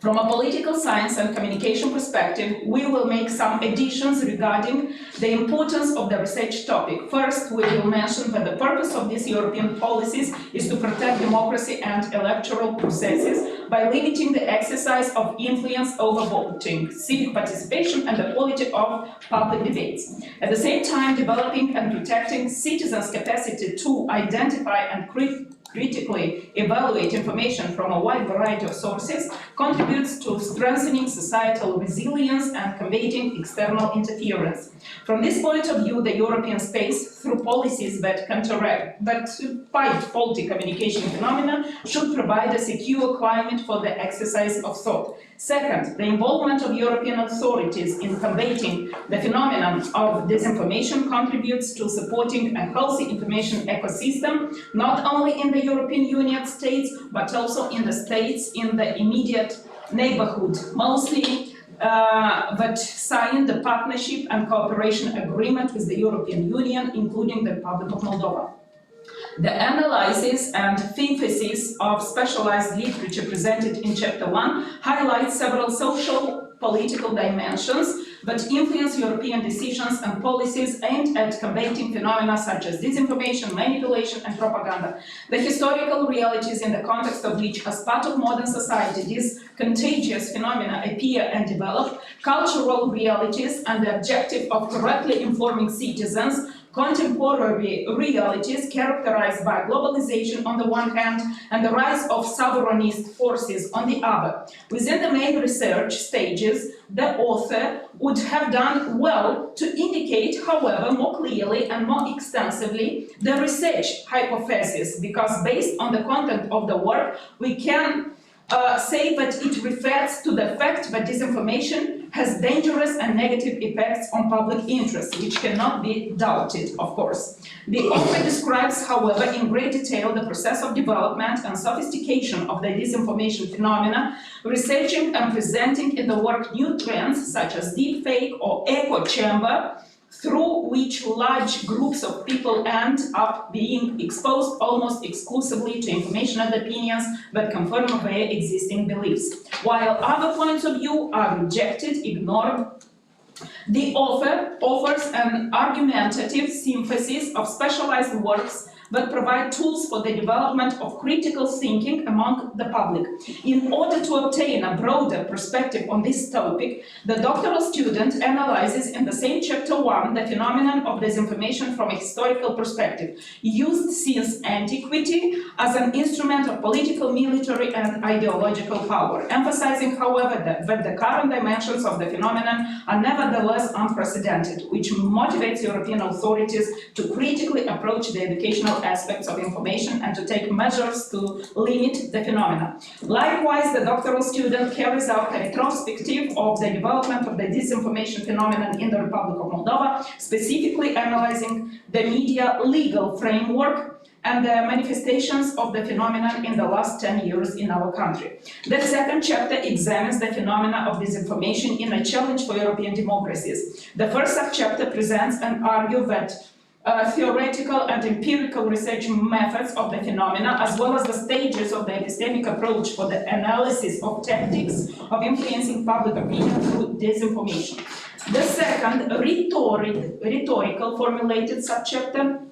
From a political science and communication perspective, we will make some additions regarding the importance of the research topic. First, we will mention that the purpose of these European policies is to protect democracy and electoral processes by limiting the exercise of influence over voting, civic participation, and the quality of public debates. At the same time, developing and protecting citizens' capacity to identify and critically evaluate information from a wide variety of sources contributes to strengthening societal resilience and combating external interference. From this point of view, the European space, through policies that fight faulty communication phenomena, should provide a secure climate for the exercise of thought. Second, the involvement of European authorities in combating the phenomenon of disinformation contributes to supporting a healthy information ecosystem, not only in the European Union states, but also in the states in the immediate neighborhood, mostly that signed the partnership and cooperation agreement with the European Union, including the Republic of Moldova. The analysis and synthesis of specialized literature presented in Chapter 1 highlights several social political dimensions that influence European decisions and policies aimed at combating phenomena such as disinformation, manipulation, and propaganda. The historical realities in the context of which, as part of modern society, these contagious phenomena appear and develop, cultural realities, and the objective of correctly informing citizens contemporary realities characterized by globalization on the one hand and the rise of sovereignist forces on the other. Within the main research stages, the author would have done well to indicate, however, more clearly and more extensively the research hypothesis, because based on the content of the work, we can say that it refers to the fact that disinformation has dangerous and negative effects on public interest, which cannot be doubted, of course. The author describes, however, in great detail the process of development and sophistication of the disinformation phenomena, researching and presenting in the work new trends such as deepfake or echo chamber, through which large groups of people end up being exposed almost exclusively to information and opinions that confirm their existing beliefs. While other points of view are rejected, ignored, the author offers an argumentative synthesis of specialized works that provide tools for the development of critical thinking among the public. In order to obtain a broader perspective on this topic, the doctoral student analyzes in the same chapter 1 the phenomenon of disinformation from a historical perspective, used since antiquity as an instrument of political, military, and ideological power, emphasizing, however, that the current dimensions of the phenomenon are nevertheless unprecedented, which motivates European authorities to critically approach the educational aspects of information and to take measures to limit the phenomena. Likewise, the doctoral student carries out a retrospective of the development of the disinformation phenomenon in the Republic of Moldova, specifically analyzing the media legal framework and the manifestations of the phenomenon in the last 10 years in our country. The second chapter examines the phenomena of disinformation in a challenge for European democracies. The first subchapter presents and argues that theoretical and empirical research methods of the phenomena, as well as the stages of the epistemic approach for the analysis of tactics of influencing public opinion through disinformation. The second, rhetorical formulated subchapter,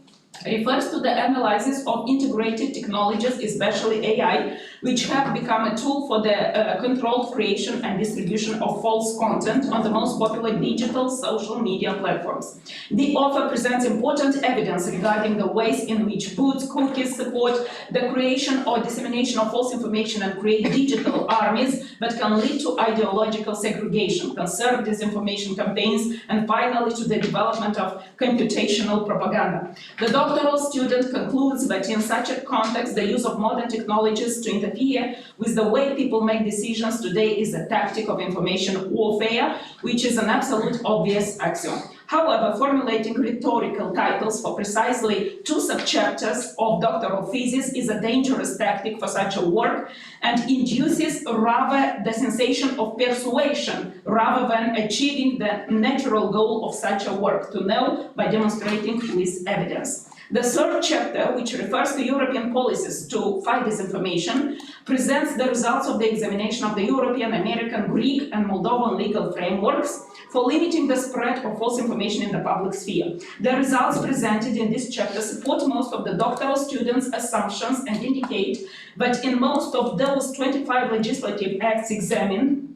refers to the analysis of integrated technologies, especially AI, which have become a tool for the controlled creation and distribution of false content on the most popular digital social media platforms. The author presents important evidence regarding the ways in which bots, cookies support the creation or dissemination of false information and create digital armies that can lead to ideological segregation, conserve disinformation campaigns, and finally to the development of computational propaganda. The doctoral student concludes that in such a context, the use of modern technologies to interfere with the way people make decisions today is a tactic of information warfare, which is an absolute obvious axiom. However, formulating rhetorical titles for precisely two subchapters of doctoral thesis is a dangerous tactic for such a work and induces rather the sensation of persuasion rather than achieving the natural goal of such a work, to know by demonstrating with evidence. The third chapter, which refers to European policies to fight disinformation, presents the results of the examination of the European, American, Greek, and Moldovan legal frameworks for limiting the spread of false information in the public sphere. The results presented in this chapter support most of the doctoral students' assumptions and indicate that in most of those 25 legislative acts examined,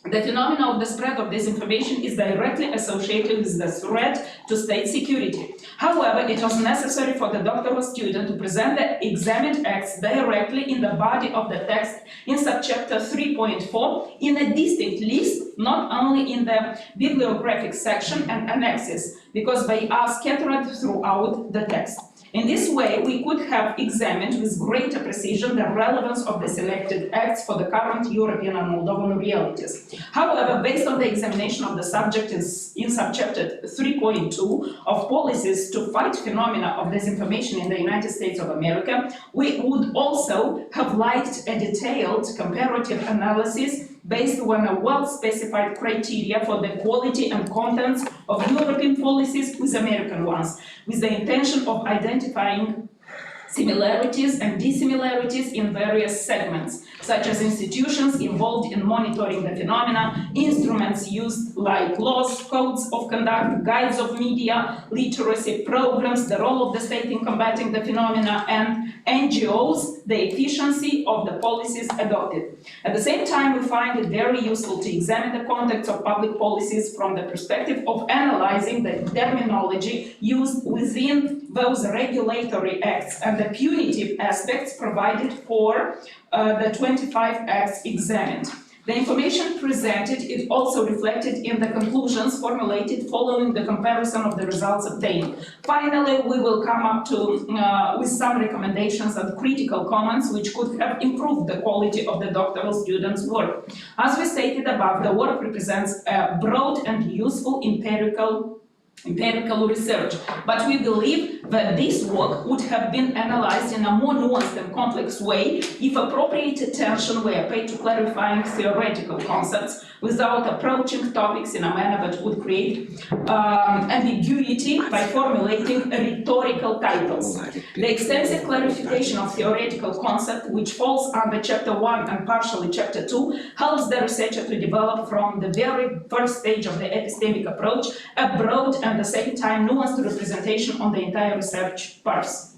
the phenomenon of the spread of disinformation is directly associated with the threat to state security. However, it was necessary for the doctoral student to present the examined acts directly in the body of the text in subchapter 3.4 in a distinct list, not only in the bibliographic section and annexes, because they are scattered throughout the text. In this way, we could have examined with greater precision the relevance of the selected acts for the current European and Moldovan realities. However, based on the examination of the subject in subchapter 3.2 of policies to fight phenomena of disinformation in the United States of America, we would also have liked a detailed comparative analysis based on a well-specified criteria for the quality and contents of European policies with American ones, with the intention of identifying similarities and dissimilarities in various segments. such as institutions involved in monitoring the phenomena, instruments used like laws, codes of conduct, guides of media, literacy programs, the role of the state in combating the phenomena, and NGOs, the efficiency of the policies adopted. At the same time, we find it very useful to examine the context of public policies from the perspective of analyzing the terminology used within those regulatory acts and the punitive aspects provided for the 25 acts examined. The information presented is also reflected in the conclusions formulated following the comparison of the results obtained. Finally, we will come up to with some recommendations and critical comments which could have improved the quality of the doctoral students' work. As we stated above, the work represents a broad and useful empirical research, but we believe that this work would have been analyzed in a more nuanced and complex way if appropriate attention were paid to clarifying theoretical concepts without approaching topics in a manner that would create ambiguity by formulating rhetorical titles. The extensive clarification of theoretical concept, which falls under Chapter 1 and partially Chapter 2, helps the researcher to develop from the very first stage of the epistemic approach a broad and at the same time nuanced representation on the entire research path.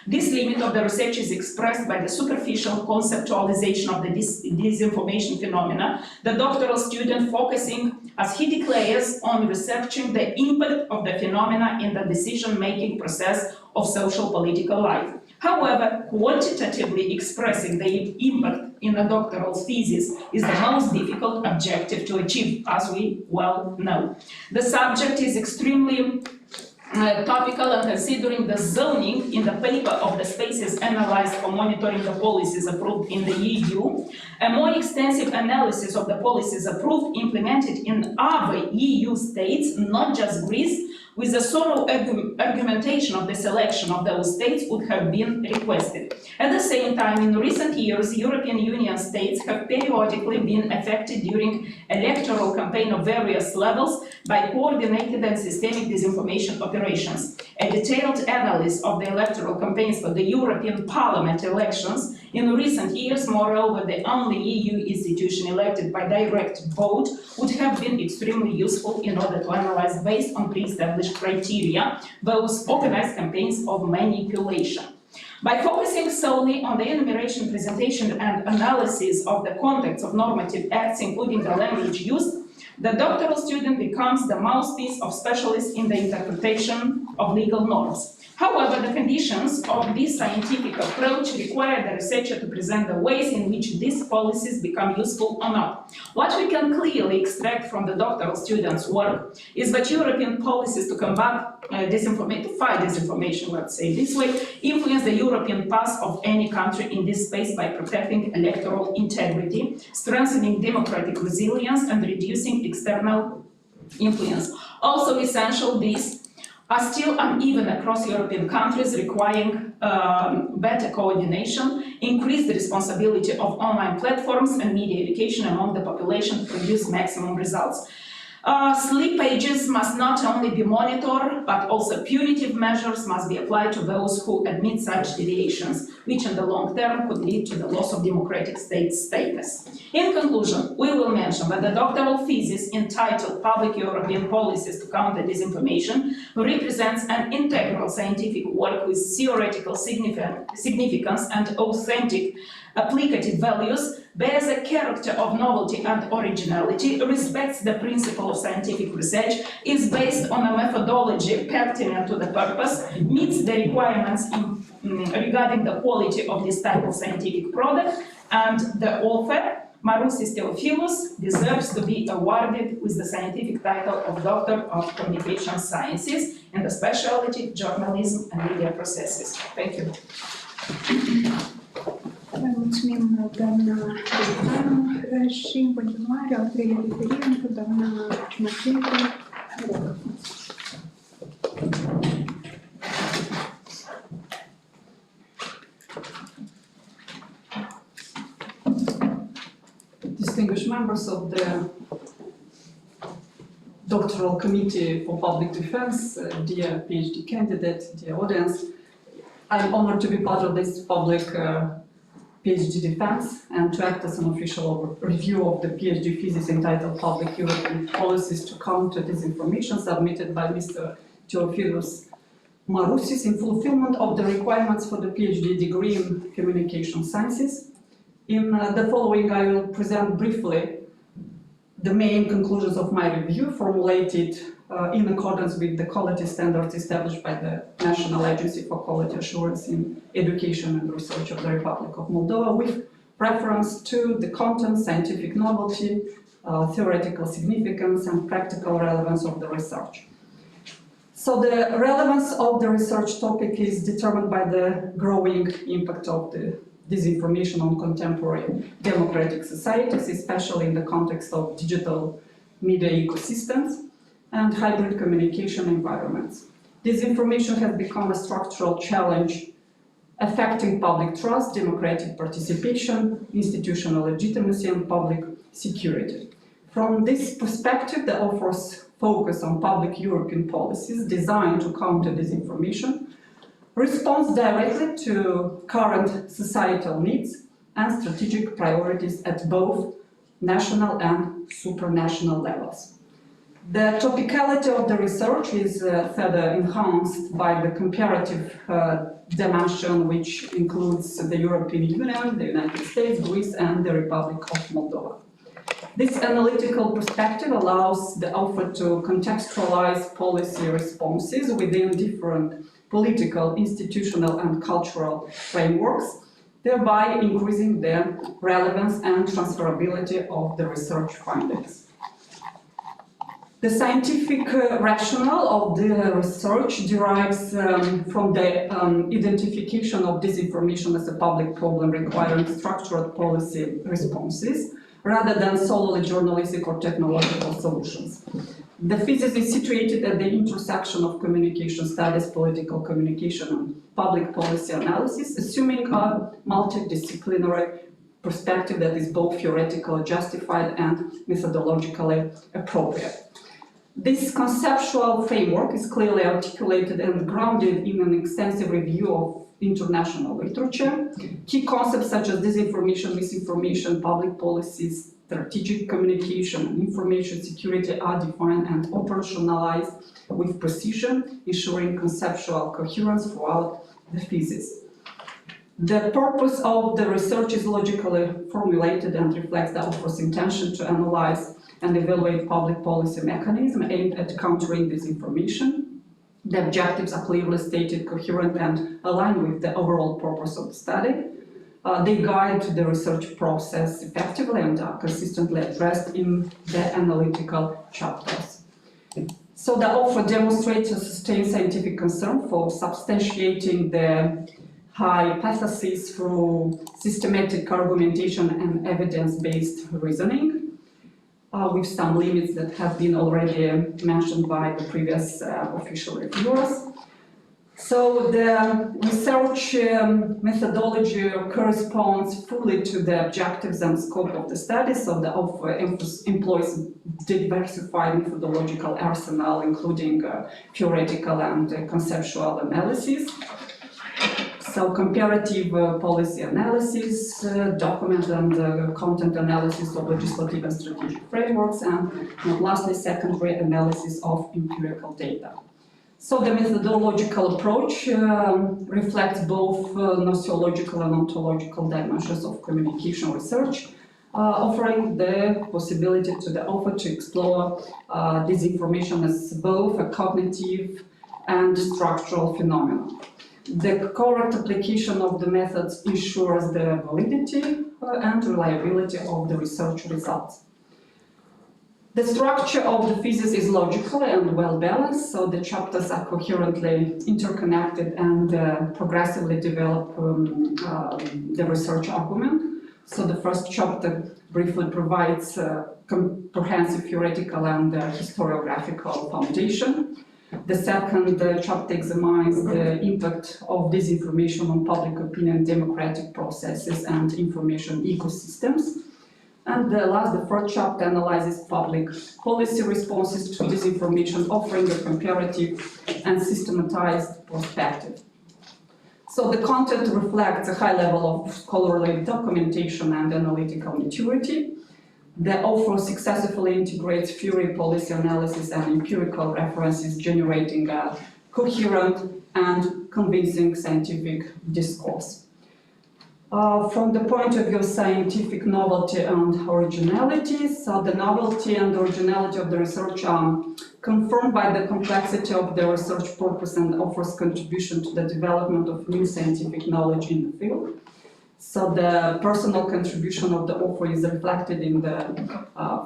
This limit of the research is expressed by the superficial conceptualization of the disinformation phenomena, the doctoral student focusing, as he declares, on researching the impact of the phenomena in the decision-making process of social political life. However, quantitatively expressing the impact in a doctoral thesis is the most difficult objective to achieve, as we well know. The subject is extremely topical, and considering the zoning in the paper of the spaces analyzed for monitoring the policies approved in the EU, a more extensive analysis of the policies approved implemented in other EU states, not just Greece, with a thorough argumentation of the selection of those states would have been requested. At the same time, in recent years, European Union states have periodically been affected during electoral campaign of various levels by coordinated and systemic disinformation operations. A detailed analysis of the electoral campaigns for the European Parliament elections in recent years, moreover, the only EU institution elected by direct vote, would have been extremely useful in order to analyze, based on pre-established criteria, those organized campaigns of manipulation. By focusing solely on the enumeration, presentation, and analysis of the context of normative acts, including the language used, the doctoral student becomes the mouthpiece of specialists in the interpretation of legal norms. However, the conditions of this scientific approach require the researcher to present the ways in which these policies become useful or not. What we can clearly extract from the doctoral students' work is that European policies to combat disinformation, to fight disinformation, let's say this way, influence the European path of any country in this space by protecting electoral integrity, strengthening democratic resilience, and reducing external influence. Also essential, these are still uneven across European countries, requiring better coordination, increased responsibility of online platforms and media education among the population to produce maximum results. Slippages must not only be monitored, but also punitive measures must be applied to those who admit such deviations, which in the long term could lead to the loss of democratic state status. In conclusion, we will mention that the doctoral thesis entitled Public European Policies to Counter Disinformation represents an integral scientific work with theoretical significance and authentic applicative values, bears a character of novelty and originality, respects the principle of scientific research, is based on a methodology pertinent to the purpose, meets the requirements regarding the quality of this type of scientific product, and the author, MAROUSIS Theofilos, deserves to be awarded with the scientific title of Doctor of Communication Sciences in the specialty Journalism and Media Processes. Thank you. Vă mulțumim, doamna CIOBANU, și în continuare, al treilea referent, doamna CIOBANU. Distinguished members of the Doctoral Committee for Public Defense, dear PhD candidate, dear audience, I'm honored to be part of this public PhD defense and to act as an official review of the PhD thesis entitled Public European Policies to Counter Disinformation, submitted by Mr. Theofilos MAROUSIS in fulfillment of the requirements for the PhD degree in Communication Sciences. In the following, I will present briefly the main conclusions of my review, formulated in accordance with the quality standards established by the National Agency for Quality Assurance in Education and Research of the Republic of Moldova, with reference to the content, scientific novelty, theoretical significance, and practical relevance of the research. So the relevance of the research topic is determined by the growing impact of the disinformation on contemporary democratic societies, especially in the context of digital media ecosystems and hybrid communication environments. Disinformation has become a structural challenge affecting public trust, democratic participation, institutional legitimacy, and public security. From this perspective, the author's focus on public European policies designed to counter disinformation responds directly to current societal needs and strategic priorities at both national and supranational levels. The topicality of the research is further enhanced by the comparative dimension, which includes the European Union, the United States, Greece, and the Republic of Moldova. This analytical perspective allows the author to contextualize policy responses within different political, institutional, and cultural frameworks, thereby increasing the relevance and transferability of the research findings. The scientific rationale of the research derives from the identification of disinformation as a public problem requiring structured policy responses, rather than solely journalistic or technological solutions. The thesis is situated at the intersection of communication studies, political communication, and public policy analysis, assuming a multidisciplinary perspective that is both theoretically justified and methodologically appropriate. This conceptual framework is clearly articulated and grounded in an extensive review of international literature. Key concepts such as disinformation, misinformation, public policies, strategic communication, and information security are defined and operationalized with precision, ensuring conceptual coherence throughout the thesis. The purpose of the research is logically formulated and reflects the author's intention to analyze and evaluate public policy mechanisms aimed at countering disinformation. The objectives are clearly stated, coherent, and aligned with the overall purpose of the study. They guide the research process effectively and are consistently addressed in the analytical chapters. So the author demonstrates a sustained scientific concern for substantiating the hypothesis through systematic argumentation and evidence-based reasoning, with some limits that have been already mentioned by the previous official reviewers. So the research methodology corresponds fully to the objectives and scope of the study, so the author employs diversified methodological arsenal, including theoretical and conceptual analysis. So comparative policy analysis, document and content analysis of legislative and strategic frameworks, and lastly, secondary analysis of empirical data. So the methodological approach reflects both gnosiological and ontological dimensions of communication research, offering the possibility to the author to explore disinformation as both a cognitive and structural phenomenon. The correct application of the methods ensures the validity and reliability of the research results. The structure of the thesis is logical and well balanced, so the chapters are coherently interconnected and progressively develop the research argument. So the first chapter briefly provides comprehensive theoretical and historiographical foundation. The second chapter examines the impact of disinformation on public opinion, democratic processes, and information ecosystems. And the third chapter analyzes public policy responses to disinformation, offering a comparative and systematized perspective. So the content reflects a high level of scholarly documentation and analytical maturity. The author successfully integrates theory, policy analysis, and empirical references, generating a coherent and convincing scientific discourse. From the point of view of scientific novelty and originality, so the novelty and originality of the research are confirmed by the complexity of the research purpose and offers contribution to the development of new scientific knowledge in the field. So the personal contribution of the author is reflected in the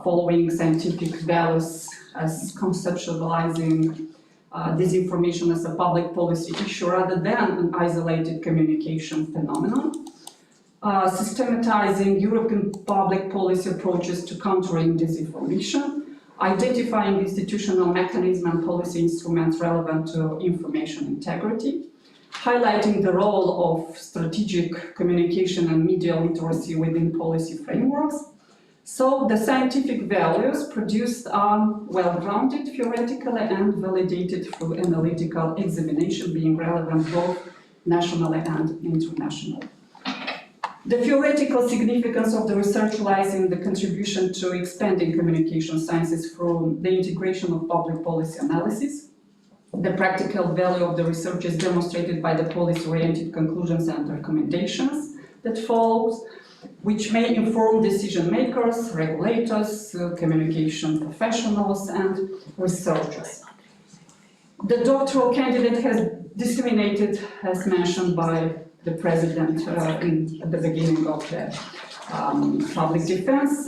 following scientific values as conceptualizing disinformation as a public policy issue rather than an isolated communication phenomenon. Systematizing European public policy approaches to countering disinformation, identifying institutional mechanisms and policy instruments relevant to information integrity, highlighting the role of strategic communication and media literacy within policy frameworks. So the scientific values produced are well-grounded theoretically and validated through analytical examination, being relevant both nationally and internationally. The theoretical significance of the research lies in the contribution to expanding communication sciences through the integration of public policy analysis. The practical value of the research is demonstrated by the policy-oriented conclusions and recommendations that follows, which may inform decision makers, regulators, communication professionals, and researchers. The doctoral candidate has disseminated, as mentioned by the President at the beginning of the public defense,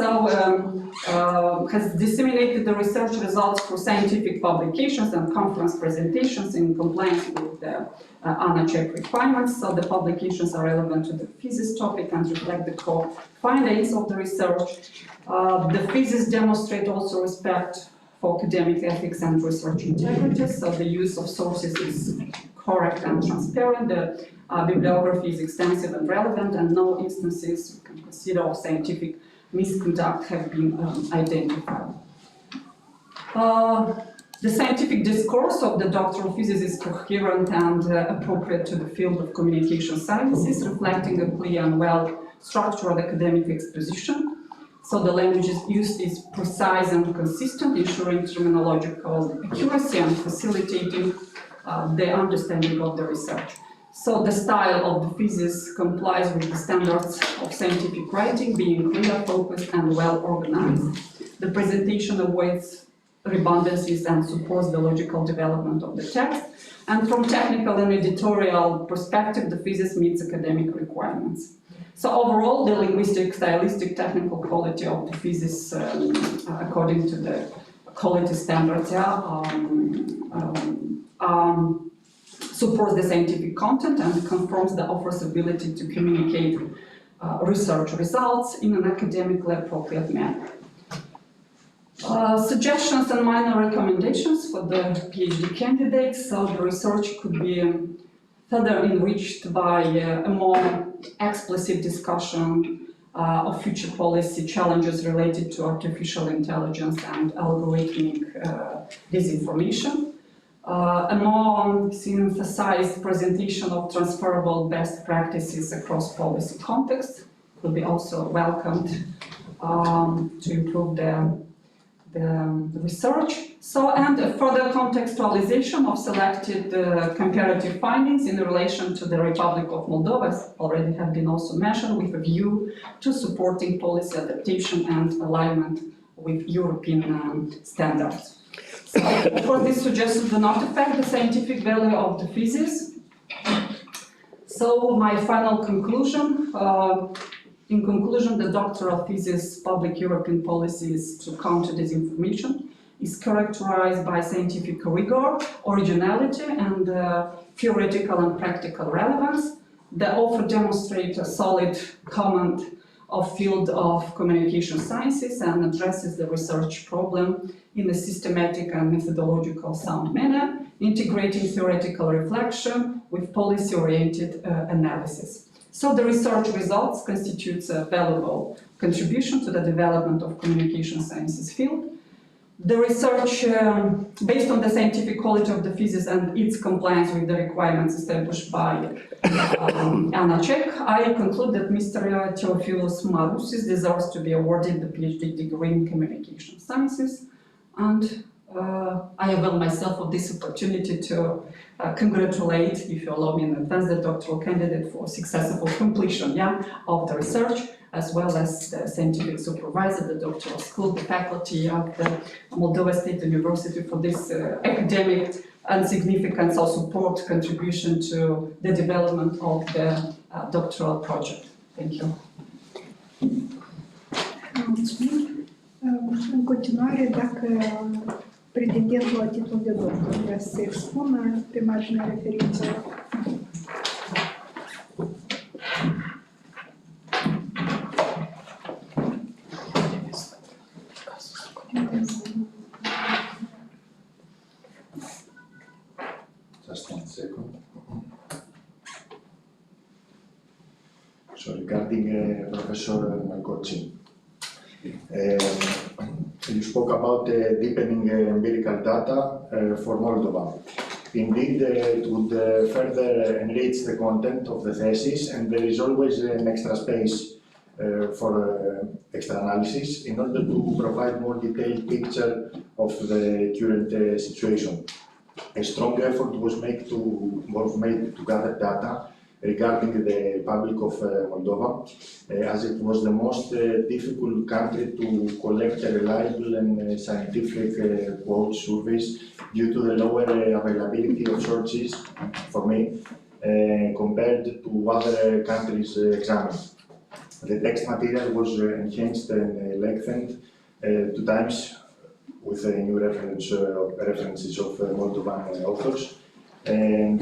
has disseminated the research results through scientific publications and conference presentations in compliance with the ANA check requirements. So the publications are relevant to the thesis topic and reflect the core findings of the research. The thesis demonstrate also respect for academic ethics and research integrity. So the use of sources is correct and transparent. The bibliography is extensive and relevant, and no instances we can consider of scientific misconduct have been identified. The scientific discourse of the doctoral thesis is coherent and appropriate to the field of communication sciences, reflecting a clear and well-structured academic exposition. So the language used is precise and consistent, ensuring terminological accuracy and facilitating the understanding of the research. So the style of the thesis complies with the standards of scientific writing, being clear, focused, and well organized. The presentation avoids redundancies and supports the logical development of the text. And from technical and editorial perspective, the thesis meets academic requirements. So overall, the linguistic, stylistic, technical quality of the thesis, according to the quality standards, supports the scientific content and confirms the author's ability to communicate research results in an academically appropriate manner. Suggestions and minor recommendations for the PhD candidates. So the research could be further enriched by a more explicit discussion of future policy challenges related to artificial intelligence and algorithmic disinformation. A more synthesized presentation of transferable best practices across policy contexts could be also welcomed to improve the research. So, and a further contextualization of selected comparative findings in relation to the Republic of Moldova, as already have been also mentioned, with a view to supporting policy adaptation and alignment with European standards. So, of course, these suggestions do not affect the scientific value of the thesis. So, my final conclusion. In conclusion, the doctoral thesis, Public European Policies to Counter Disinformation, is characterized by scientific rigor, originality, and theoretical and practical relevance. The author demonstrates a solid comment of field of communication sciences and addresses the research problem in a systematic and methodological sound manner, integrating theoretical reflection with policy-oriented analysis. So the research results constitutes a valuable contribution to the development of communication sciences field. the research, based on the scientific quality of the thesis and its compliance with the requirements established by ANACEC, I conclude that Mr. Theofilos MAROUSIS deserves to be awarded the PhD degree in Communication Sciences, and I avail myself of this opportunity to congratulate, if you allow me in advance, the doctoral candidate for successful completion of the research, as well as the scientific supervisor, the doctoral school, the faculty of the Moldova State University for this academic and significant support contribution to the development of the doctoral project. Thank you. Mulțumim. În continuare, dacă pretendentul la titlul de doctor vrea să se expună pe marginea referințelor. Just 1 second. So regarding Professor Marcocci, you spoke about deepening empirical data for Moldova. Indeed, it would further enrich the content of the thesis, and there is always an extra space for extra analysis in order to provide more detailed picture of the current situation. A strong effort was made to gather data regarding the public of Moldova, as it was the most difficult country to collect reliable and scientific quote surveys due to the lower availability of sources for me compared to other countries examined. The text material was enhanced and lengthened 2 times with new references of Moldovan authors and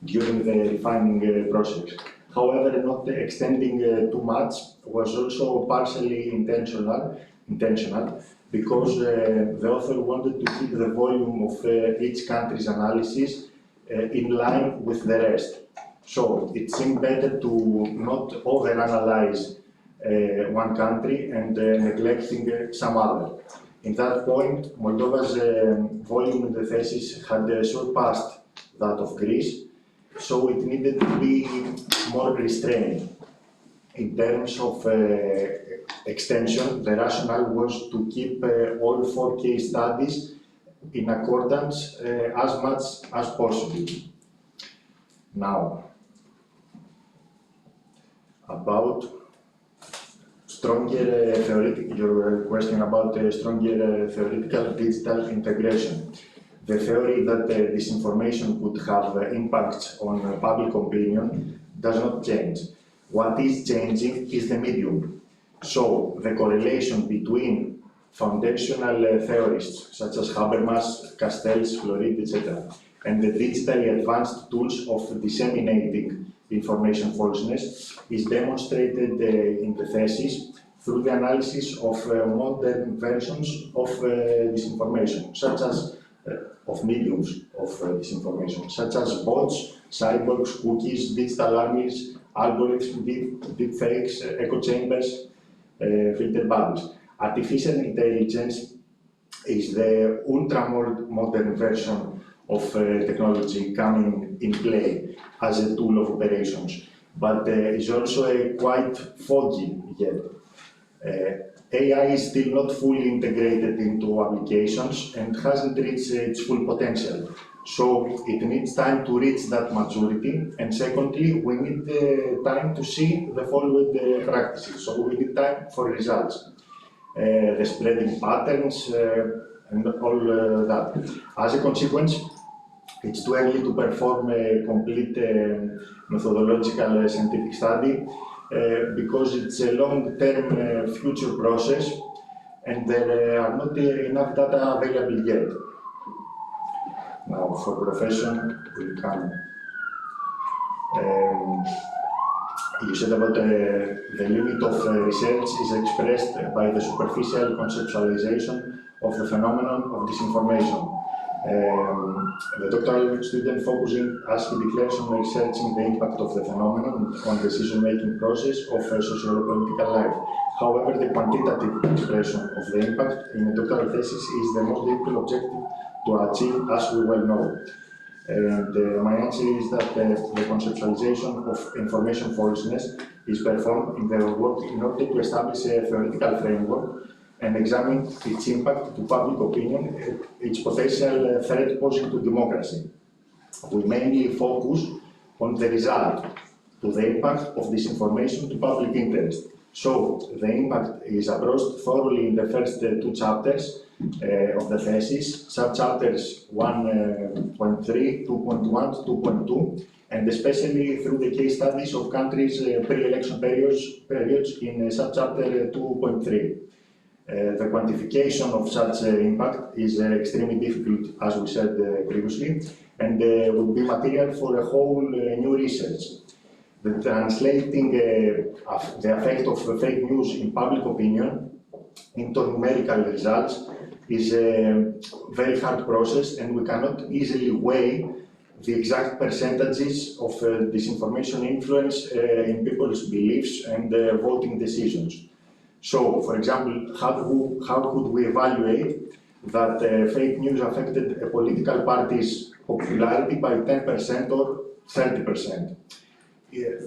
during the refining process. However, not extending too much was also partially intentional because the author wanted to keep the volume of each country's analysis in line with the rest. So it seemed better to not over-analyze one country and neglecting some other. In that point, Moldova's volume in the thesis had surpassed that of Greece, so it needed to be more restrained. In terms of extension, the rationale was to keep all 4 case studies in accordance as much as possible. Now, about your question about stronger theoretical digital integration. The theory that disinformation could have impacts on public opinion does not change. What is changing is the medium. So the correlation between foundational theorists such as Habermas, Castells, Florid, etc. and the digitally advanced tools of disseminating information falseness is demonstrated in the thesis through the analysis of modern versions of disinformation, such as of mediums of disinformation, such as bots, cyborgs, cookies, digital armies, algorithms, deepfakes, echo chambers, filter bubbles. Artificial intelligence is the ultra-modern version of technology coming in play as a tool of operations, but is also quite foggy yet. AI is still not fully integrated into applications and hasn't reached its full potential. So it needs time to reach that maturity, and secondly, we need time to see the followed practices. So we need time for results, the spreading patterns, and all that. As a consequence, it's too early to perform a complete methodological scientific study because it's a long-term future process and there are not enough data available yet. Now, for profession, we come. You said about the limit of research is expressed by the superficial conceptualization of the phenomenon of disinformation. The doctoral student focusing, as he declares, on researching the impact of the phenomenon on decision-making process of socio-political life. However, the quantitative expression of the impact in a doctoral thesis is the most difficult objective to achieve, as we well know. And my answer is that the conceptualization of information falseness is performed in the work in order to establish a theoretical framework and examine its impact to public opinion, its potential threat posing to democracy. We mainly focus on the result, to the impact of disinformation to public interest. So the impact is approached thoroughly in the first two chapters of the thesis, sub-chapters 1.3, 2.1 to 2.2, and especially through the case studies of countries' pre-election periods in sub-chapter 2.3. The quantification of such impact is extremely difficult, as we said previously, and would be material for a whole new research. The translating the effect of fake news in public opinion into numerical results is a very hard process, and we cannot easily weigh the exact percentages of disinformation influence in people's beliefs and voting decisions. So, for example, how could we evaluate that fake news affected a political party's popularity by 10% or 30%?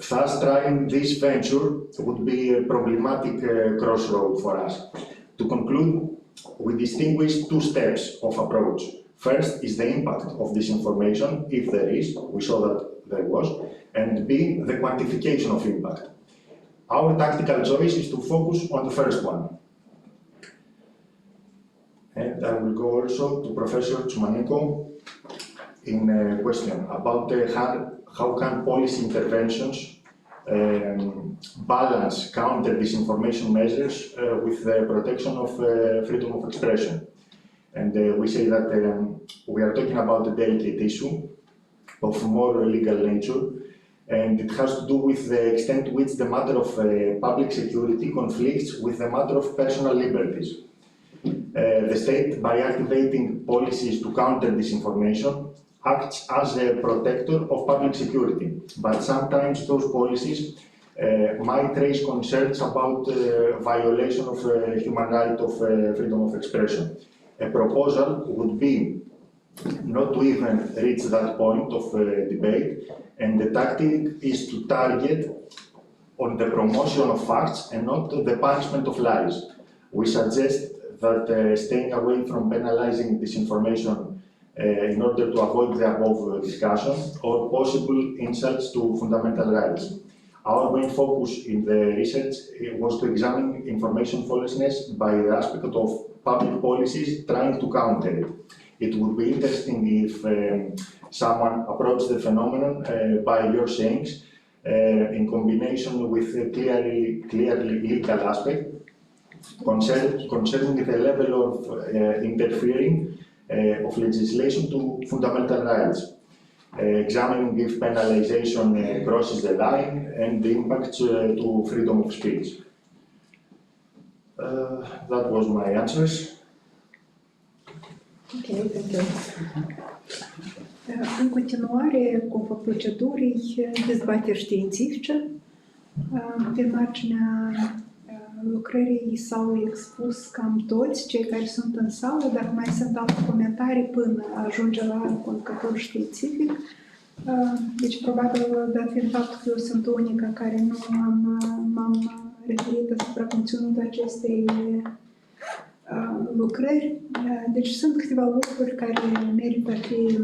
Thus, trying this venture would be a problematic crossroad for us. To conclude, we distinguish two steps of approach. First is the impact of disinformation, if there is, we saw that there was, and B, the quantification of impact. Our tactical choice is to focus on the first one. And I will go also to Professor Tsumaneko in a question about how can policy interventions balance counter disinformation measures with the protection of freedom of expression. And we say that we are talking about a delicate issue of more legal nature, and it has to do with the extent to which the matter of public security conflicts with the matter of personal liberties. The state, by activating policies to counter disinformation, acts as a protector of public security, but sometimes those policies might raise concerns about violation of human right of freedom of expression. A proposal would be not to even reach that point of debate, and the tactic is to target on the promotion of facts and not the punishment of lies. We suggest that staying away from penalizing disinformation in order to avoid the above discussion or possible insults to fundamental rights. Our main focus in the research was to examine information falseness by the aspect of public policies trying to counter it. It would be interesting if someone approached the phenomenon by your sayings in combination with a clearly legal aspect concerning the level of interfering of legislation to fundamental rights, examining if penalization crosses the line and the impacts to freedom of speech. That was my answers. Okay, thank you. În continuare, conform procedurii, dezbateri științifice. Pe marginea lucrării s-au expus cam toți cei care sunt în sală, dar mai sunt alte comentarii până ajunge la conducătorul științific. Deci, probabil, dat fiind faptul că eu sunt unica care nu m-am referit asupra conținutului acestei lucrări. Deci sunt câteva lucruri care merită a fi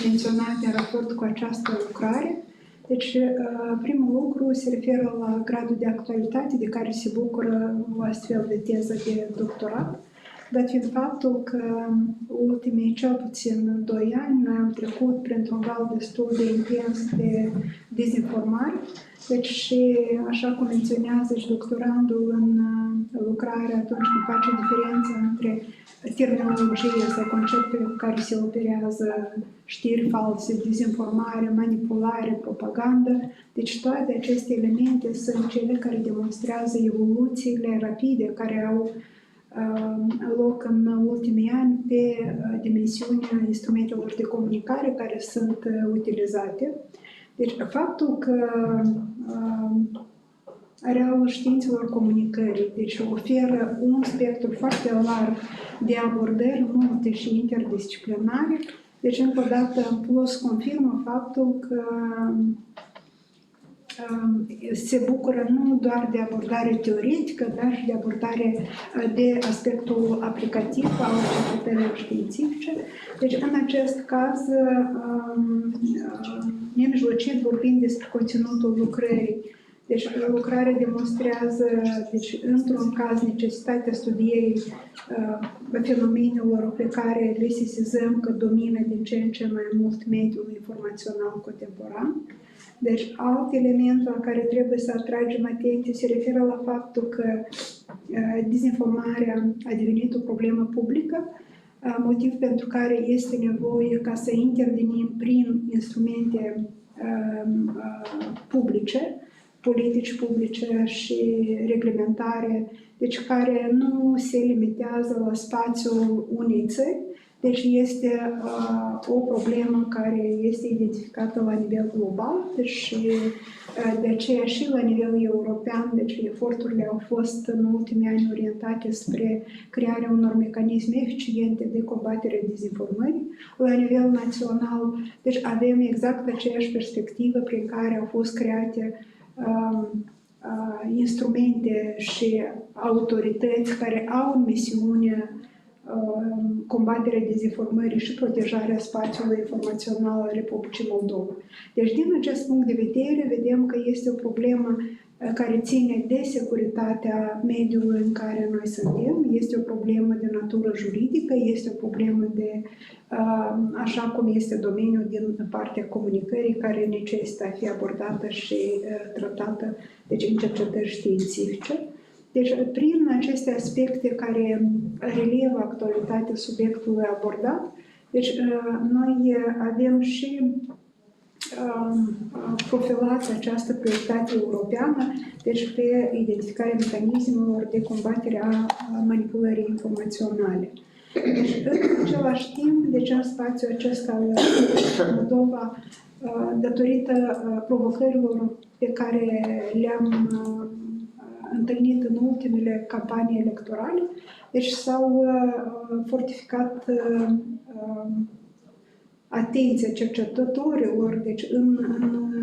menționate în raport cu această lucrare. Deci, primul lucru se referă la gradul de actualitate de care se bucură o astfel de teză de doctorat, dat fiind faptul că ultimii cel puțin 2 ani noi am trecut printr-un val destul de intens de dezinformare. Deci și așa cum menționează și doctorandul în lucrare atunci când face diferența între terminologie sau conceptele cu care se operează știri false, dezinformare, manipulare, propagandă. Deci toate aceste elemente sunt cele care demonstrează evoluțiile rapide care au loc în ultimii ani pe dimensiunea instrumentelor de comunicare care sunt utilizate. Deci faptul că arealul științelor comunicării, deci oferă un spectru foarte larg de abordări multe și interdisciplinare. Deci, încă o dată, în plus, confirmă faptul că se bucură nu doar de abordare teoretică, dar și de abordare de aspectul aplicativ al cercetărilor științifice. Deci, în acest caz, nemijlocit vorbim despre conținutul lucrării. Deci, lucrarea demonstrează, deci, într-un caz, necesitatea studierii fenomenelor pe care le sesizăm că domină din ce în ce mai mult mediul informațional contemporan. Deci, alt element la care trebuie să atragem atenție se referă la faptul că dezinformarea a devenit o problemă publică, motiv pentru care este nevoie ca să intervenim prin instrumente publice, politici publice și reglementare, deci care nu se limitează la spațiul unei țări. Deci este o problemă care este identificată la nivel global, deci de aceea și la nivel european, deci eforturile au fost în ultimii ani orientate spre crearea unor mecanisme eficiente de combatere a dezinformării. La nivel național, deci avem exact aceeași perspectivă prin care au fost create instrumente și autorități care au în misiune combaterea dezinformării și protejarea spațiului informațional al Republicii Moldova. Deci, din acest punct de vedere, vedem că este o problemă care ține de securitatea mediului în care noi suntem, este o problemă de natură juridică, este o problemă de, așa cum este domeniul din partea comunicării, care necesită a fi abordată și tratată, deci, în cercetări științifice. Deci, prin aceste aspecte care relevă actualitatea subiectului abordat, deci noi avem și profilat această prioritate europeană, deci pe identificarea mecanismelor de combatere a manipulării informaționale. Deci, în același timp, deci în spațiul acesta al Moldova, datorită provocărilor pe care le-am întâlnit în ultimele campanii electorale, deci s-au fortificat atenția cercetătorilor, deci în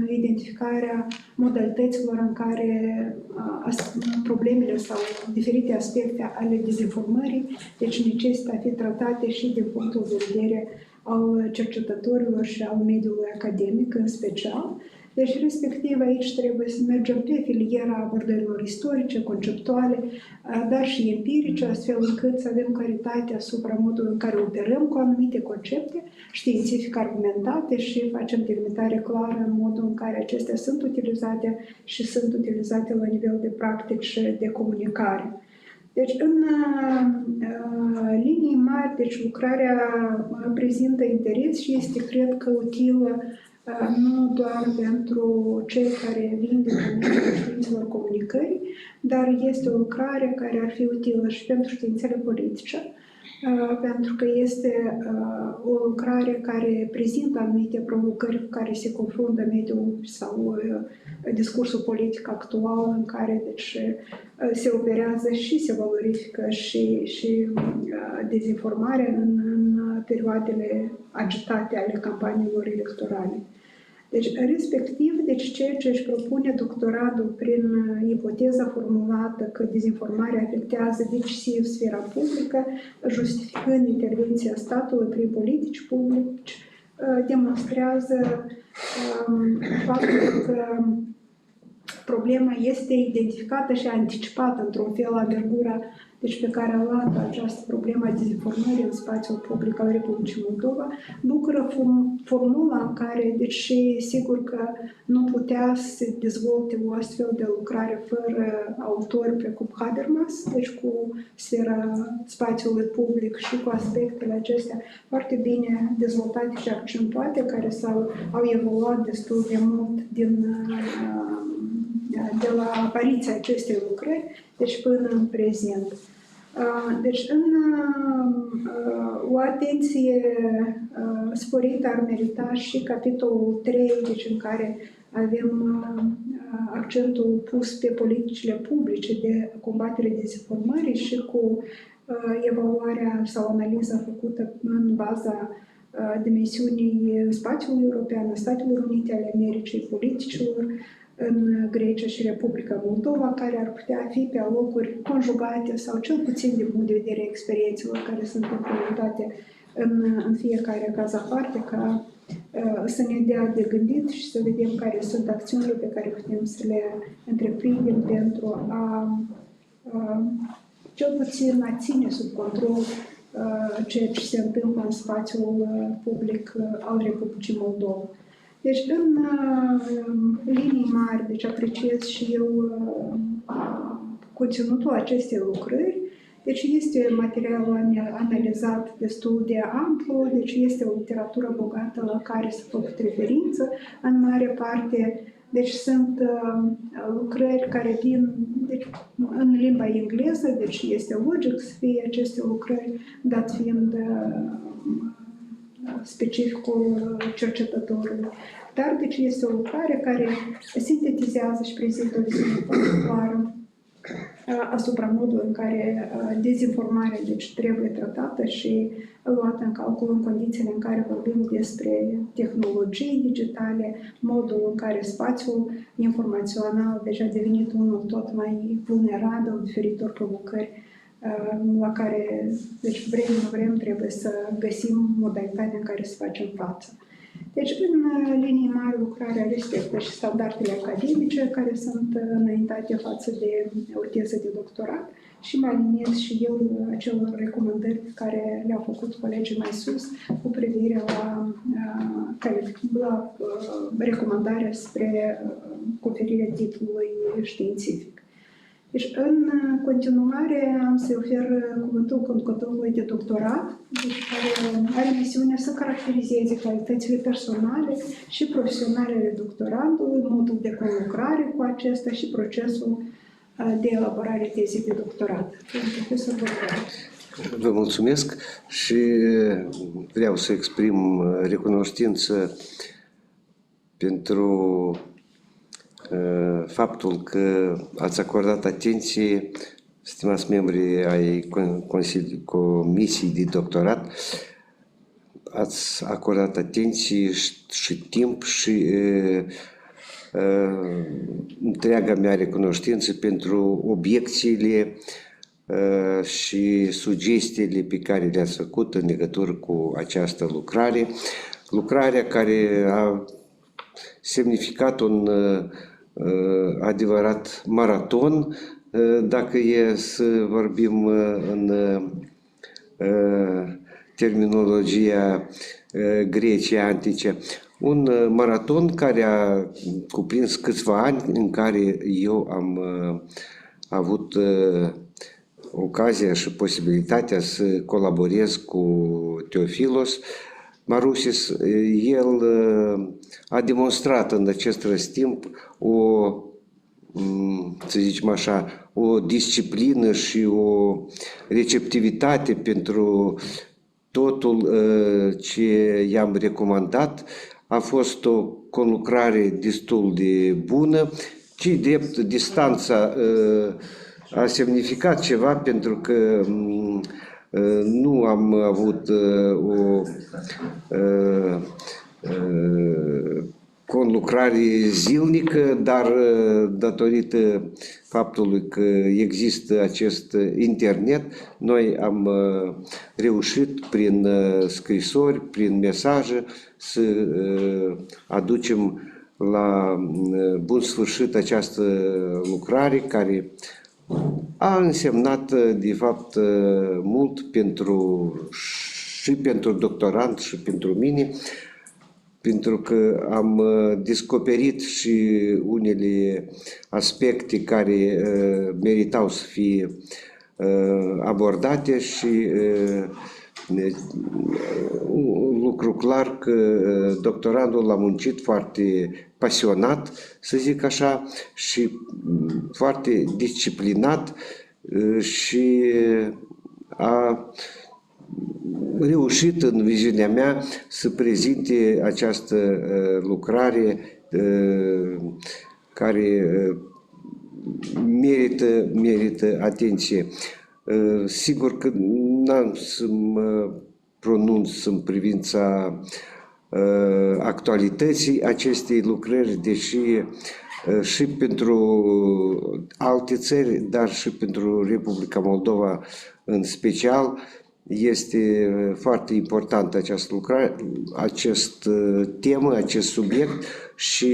identificarea modalităților în care problemele sau diferite aspecte ale dezinformării, deci necesită a fi tratate și din punctul de vedere al cercetătorilor și al mediului academic în special. Deci, respectiv, aici trebuie să mergem pe filiera abordărilor istorice, conceptuale, dar și empirice, astfel încât să avem claritate asupra modului în care operăm cu anumite concepte științific argumentate și facem delimitare clară în modul în care acestea sunt utilizate și sunt utilizate la nivel de practici de comunicare. Deci, în linii mari, deci lucrarea prezintă interes și este, cred că, utilă nu doar pentru cei care vin din domeniul științelor comunicării, dar este o lucrare care ar fi utilă și pentru științele politice, pentru că este o lucrare care prezintă anumite provocări cu care se confruntă mediul sau discursul politic actual, în care deci, se operează și se valorifică și dezinformarea în perioadele agitate ale campaniilor electorale. Deci, respectiv, deci ceea ce își propune doctoratul prin ipoteza formulată că dezinformarea afectează decisiv sfera publică, justificând intervenția statului prin politici publici, demonstrează faptul că problema este identificată și anticipată într-un fel anvergura deci pe care a luat această problemă a dezinformării în spațiul public al Republicii Moldova, bucură formula în care, deci sigur că nu putea să se dezvolte o astfel de lucrare fără autori precum Habermas, deci cu sfera spațiului public și cu aspectele acestea foarte bine dezvoltate și accentuate, care au evoluat destul de mult de la apariția acestei lucrări, deci până în prezent. Deci, o atenție sporită ar merita și capitolul 3, deci în care avem accentul pus pe politicile publice de combatere dezinformării și cu evaluarea sau analiza făcută în baza dimensiunii spațiului european, a Statelor Unite ale Americii, politicilor în Grecia și Republica Moldova, care ar putea fi pe alocuri conjugate sau cel puțin din punct de vedere a experiențelor care sunt implementate în fiecare caz aparte, ca să ne dea de gândit și să vedem care sunt acțiunile pe care putem să le întreprindem pentru a cel puțin a ține sub control ceea ce se întâmplă în spațiul public al Republicii Moldova. Deci, în linii mari, deci apreciez și eu conținutul acestei lucrări. Deci este materialul analizat destul de amplu, deci este o literatură bogată la care s-a făcut referință în mare parte. Deci sunt lucrări care vin în limba engleză, deci este logic să fie aceste lucrări, dat fiind specificul cercetătorului. Dar deci este o lucrare care sintetizează și prezintă o viziune foarte clară asupra modului în care dezinformarea deci, trebuie tratată și luată în calcul în condițiile în care vorbim despre tehnologii digitale, modul în care spațiul informațional deja a devenit unul tot mai vulnerabil diferitor provocări la care, deci, vrem trebuie să găsim modalitatea în care să facem față. Deci, în linii mari, lucrarea respectă și standardele academice care sunt înaintate față de o teză de doctorat și mă aliniez și eu acelor recomandări care le-au făcut colegii mai sus cu privire la recomandarea spre conferirea titlului științific. Deci, în continuare, am să ofer cuvântul conducătorului de doctorat, deci care are misiunea să caracterizeze calitățile personale și profesionale ale doctorandului, modul de conlucrare cu acesta și procesul de elaborare tezei de doctorat. Profesor Autor. Vă mulțumesc și vreau să exprim recunoștință pentru faptul că ați acordat atenție, stimați membri ai Comisiei de Doctorat, ați acordat atenție și timp și întreaga mea recunoștință pentru obiecțiile și sugestiile pe care le-ați făcut în legătură cu această lucrare, lucrarea care a semnificat un adevărat maraton, dacă e să vorbim în terminologia Greciei antice. Un maraton care a cuprins câțiva ani în care eu am avut ocazia și posibilitatea să colaborez cu Theofilos. MAROUSIS, el a demonstrat în acest răstimp o, să zicem așa, o disciplină și o receptivitate pentru totul ce i-am recomandat. A fost o conlucrare destul de bună, ci drept distanța a semnificat ceva pentru că nu am avut o conlucrare zilnică, dar datorită faptului că există acest internet, noi am reușit prin scrisori, prin mesaje să aducem la bun sfârșit această lucrare care a însemnat de fapt mult și pentru doctorand și pentru mine, pentru că am descoperit și unele aspecte care meritau să fie abordate și un lucru clar că doctorandul a muncit foarte pasionat, să zic așa, și foarte disciplinat și a reușit în viziunea mea să prezinte această lucrare care merită atenție. Sigur că n-am să mă pronunț în privința actualității acestei lucrări, deși și pentru alte țări, dar și pentru Republica Moldova în special, este foarte importantă această lucrare, acest temă, acest subiect și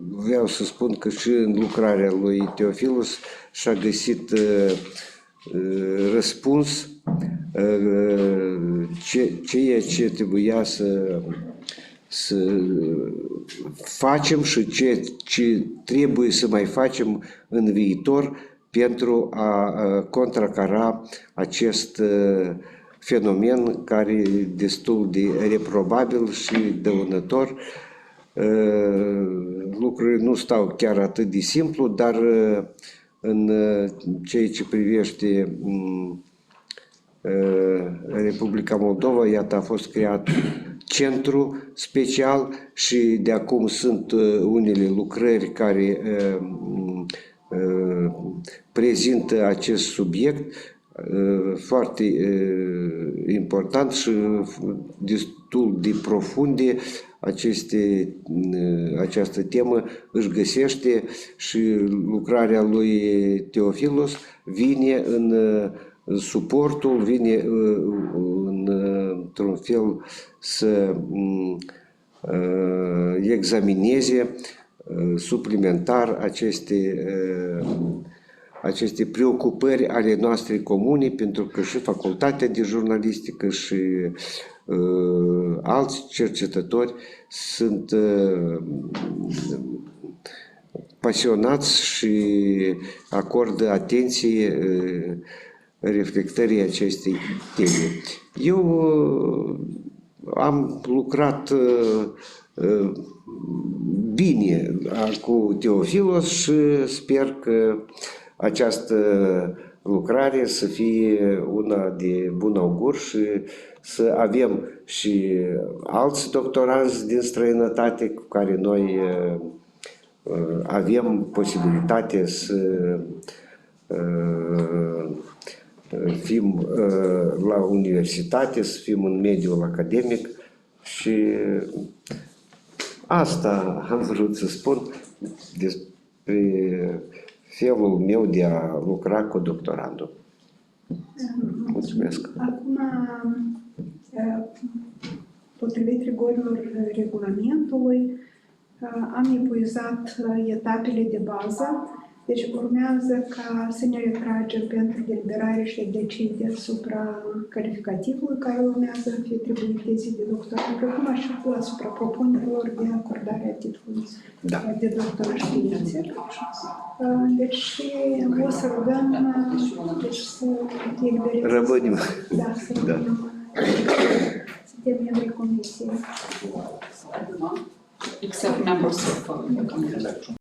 vreau să spun că și în lucrarea lui Theofilos și-a găsit răspuns ceea ce trebuia să facem și ce trebuie să mai facem în viitor pentru a contracara acest fenomen care e destul de reprobabil și dăunător. Lucrurile nu stau chiar atât de simplu, dar în ceea ce privește Republica Moldova, iată, a fost creat centru special și de acum sunt unele lucrări care prezintă acest subiect foarte important și destul de profunde. Această temă își găsește și lucrarea lui Theofilos vine în suportul, vine într-un fel să examineze suplimentar aceste preocupări ale noastre comune, pentru că și facultatea de jurnalistică și alți cercetători sunt pasionați și acordă atenție reflectării acestei teme. Eu am lucrat bine cu Theofilos și sper că această lucrare să fie una de bun augur și să avem și alți doctoranți din străinătate cu care noi avem posibilitate să fim la universitate, să fim în mediul academic și asta am vrut să spun despre felul meu de a lucra cu doctorandul. Mulțumesc. Acum, potrivit rigorilor regulamentului, am epuizat etapele de bază, deci urmează ca să ne retragem pentru deliberare și decizia asupra calificativului care urmează să fie atribuit tezii de doctorat, precum și asupra propunerilor de acordare a titlului de doctor în științe. Deci o să rugăm să elibereze. Rămânem. Da, să rămânem. Suntem membrii comisiei. Except members of the committee.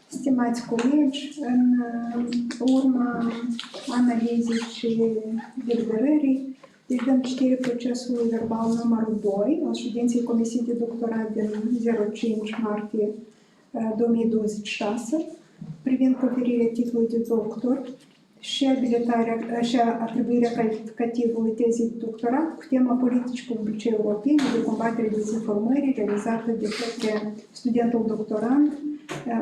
Stimați colegi, în urma analizei și deliberării, deci dăm citire procesului verbal numărul 2 al ședinței Comisiei de Doctorat din 05 martie 2026, privind conferirea titlului de doctor și atribuirea calificativului tezei de doctorat cu tema Politici, publice, europene de combatere dezinformării, realizată de către studentul doctorand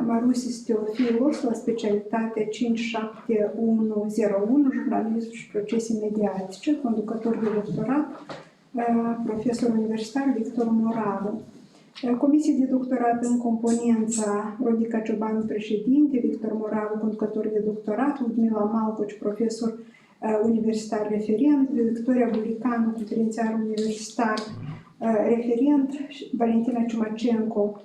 MAROUSIS Theofilos la specialitatea 57101, jurnalism și procese mediatice, conducător de doctorat, profesor universitar MORARU. Comisie de doctorat în componența Rodica CIOBANU, președinte, MORARU, conducător de doctorat, Ludmila Malcoci, profesor universitar referent, Victoria Bulicanu, conferențiar universitar referent, Valentina Ciumacenco,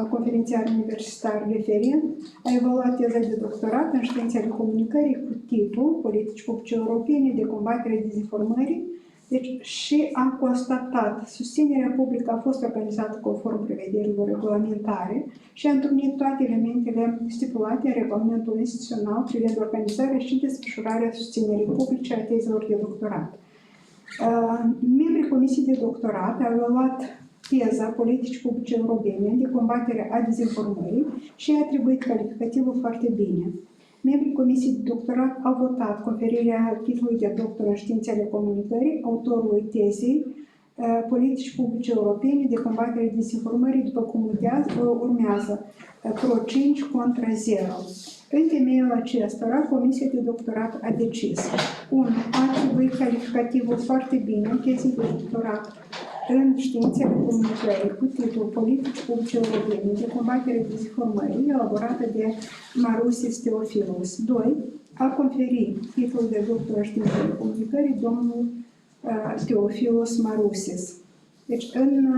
conferențiar universitar referent, a evaluat teza de doctorat în științe ale comunicării cu titlul Politici, publice, europene de combatere dezinformării. Deci, și a constatat, susținerea publică a fost organizată conform prevederilor regulamentare și a întrunit toate elementele stipulate în regulamentul instituțional privind organizarea și desfășurarea susținerii publice a tezelor de doctorat. Membrii Comisiei de Doctorat au evaluat teza Politici, publice, europene de combatere a dezinformării și a atribuit calificativul foarte bine. Membrii Comisiei de Doctorat au votat conferirea titlului de doctor în științe ale comunicării autorului tezei Politici, publice, europene de combatere dezinformării, după cum urmează pro 5 contra 0. În temeiul acestora, Comisia de Doctorat a decis 1. A atribuit calificativul foarte bine tezei de doctorat în științele comunicării cu titlul Politici, publice, europene de combatere dezinformării, elaborată de MAROUSIS Theofilos. 2. A conferit titlul de doctor în științele comunicării domnul Theofilos MAROUSIS. Deci, în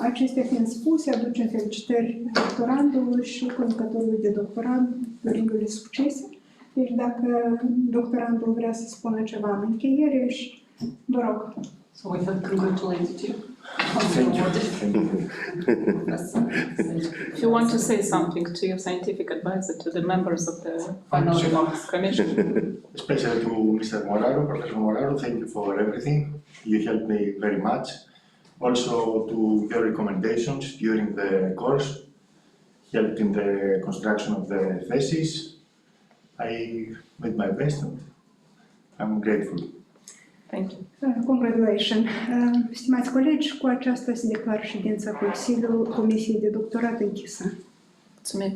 acestea fiind spuse, aducem felicitări doctorandului și conducătorului de doctorat, dorindu-le succese. Deci, dacă doctorandul vrea să spună ceva în încheiere, și vă rog. So we have congratulated you. Thank you. If you want to say something to your scientific advisor, to the members of the final remarks commission. Especially to Mr. MORARU, Professor MORARU, thank you for everything. You helped me very much. Also to your recommendations during the course, helped in the construction of the thesis. I made my best and I'm grateful. Thank you. Congratulations. Stimați colegi, cu aceasta se declară ședința Consiliului Comisiei de Doctorat închisă. Mulțumim.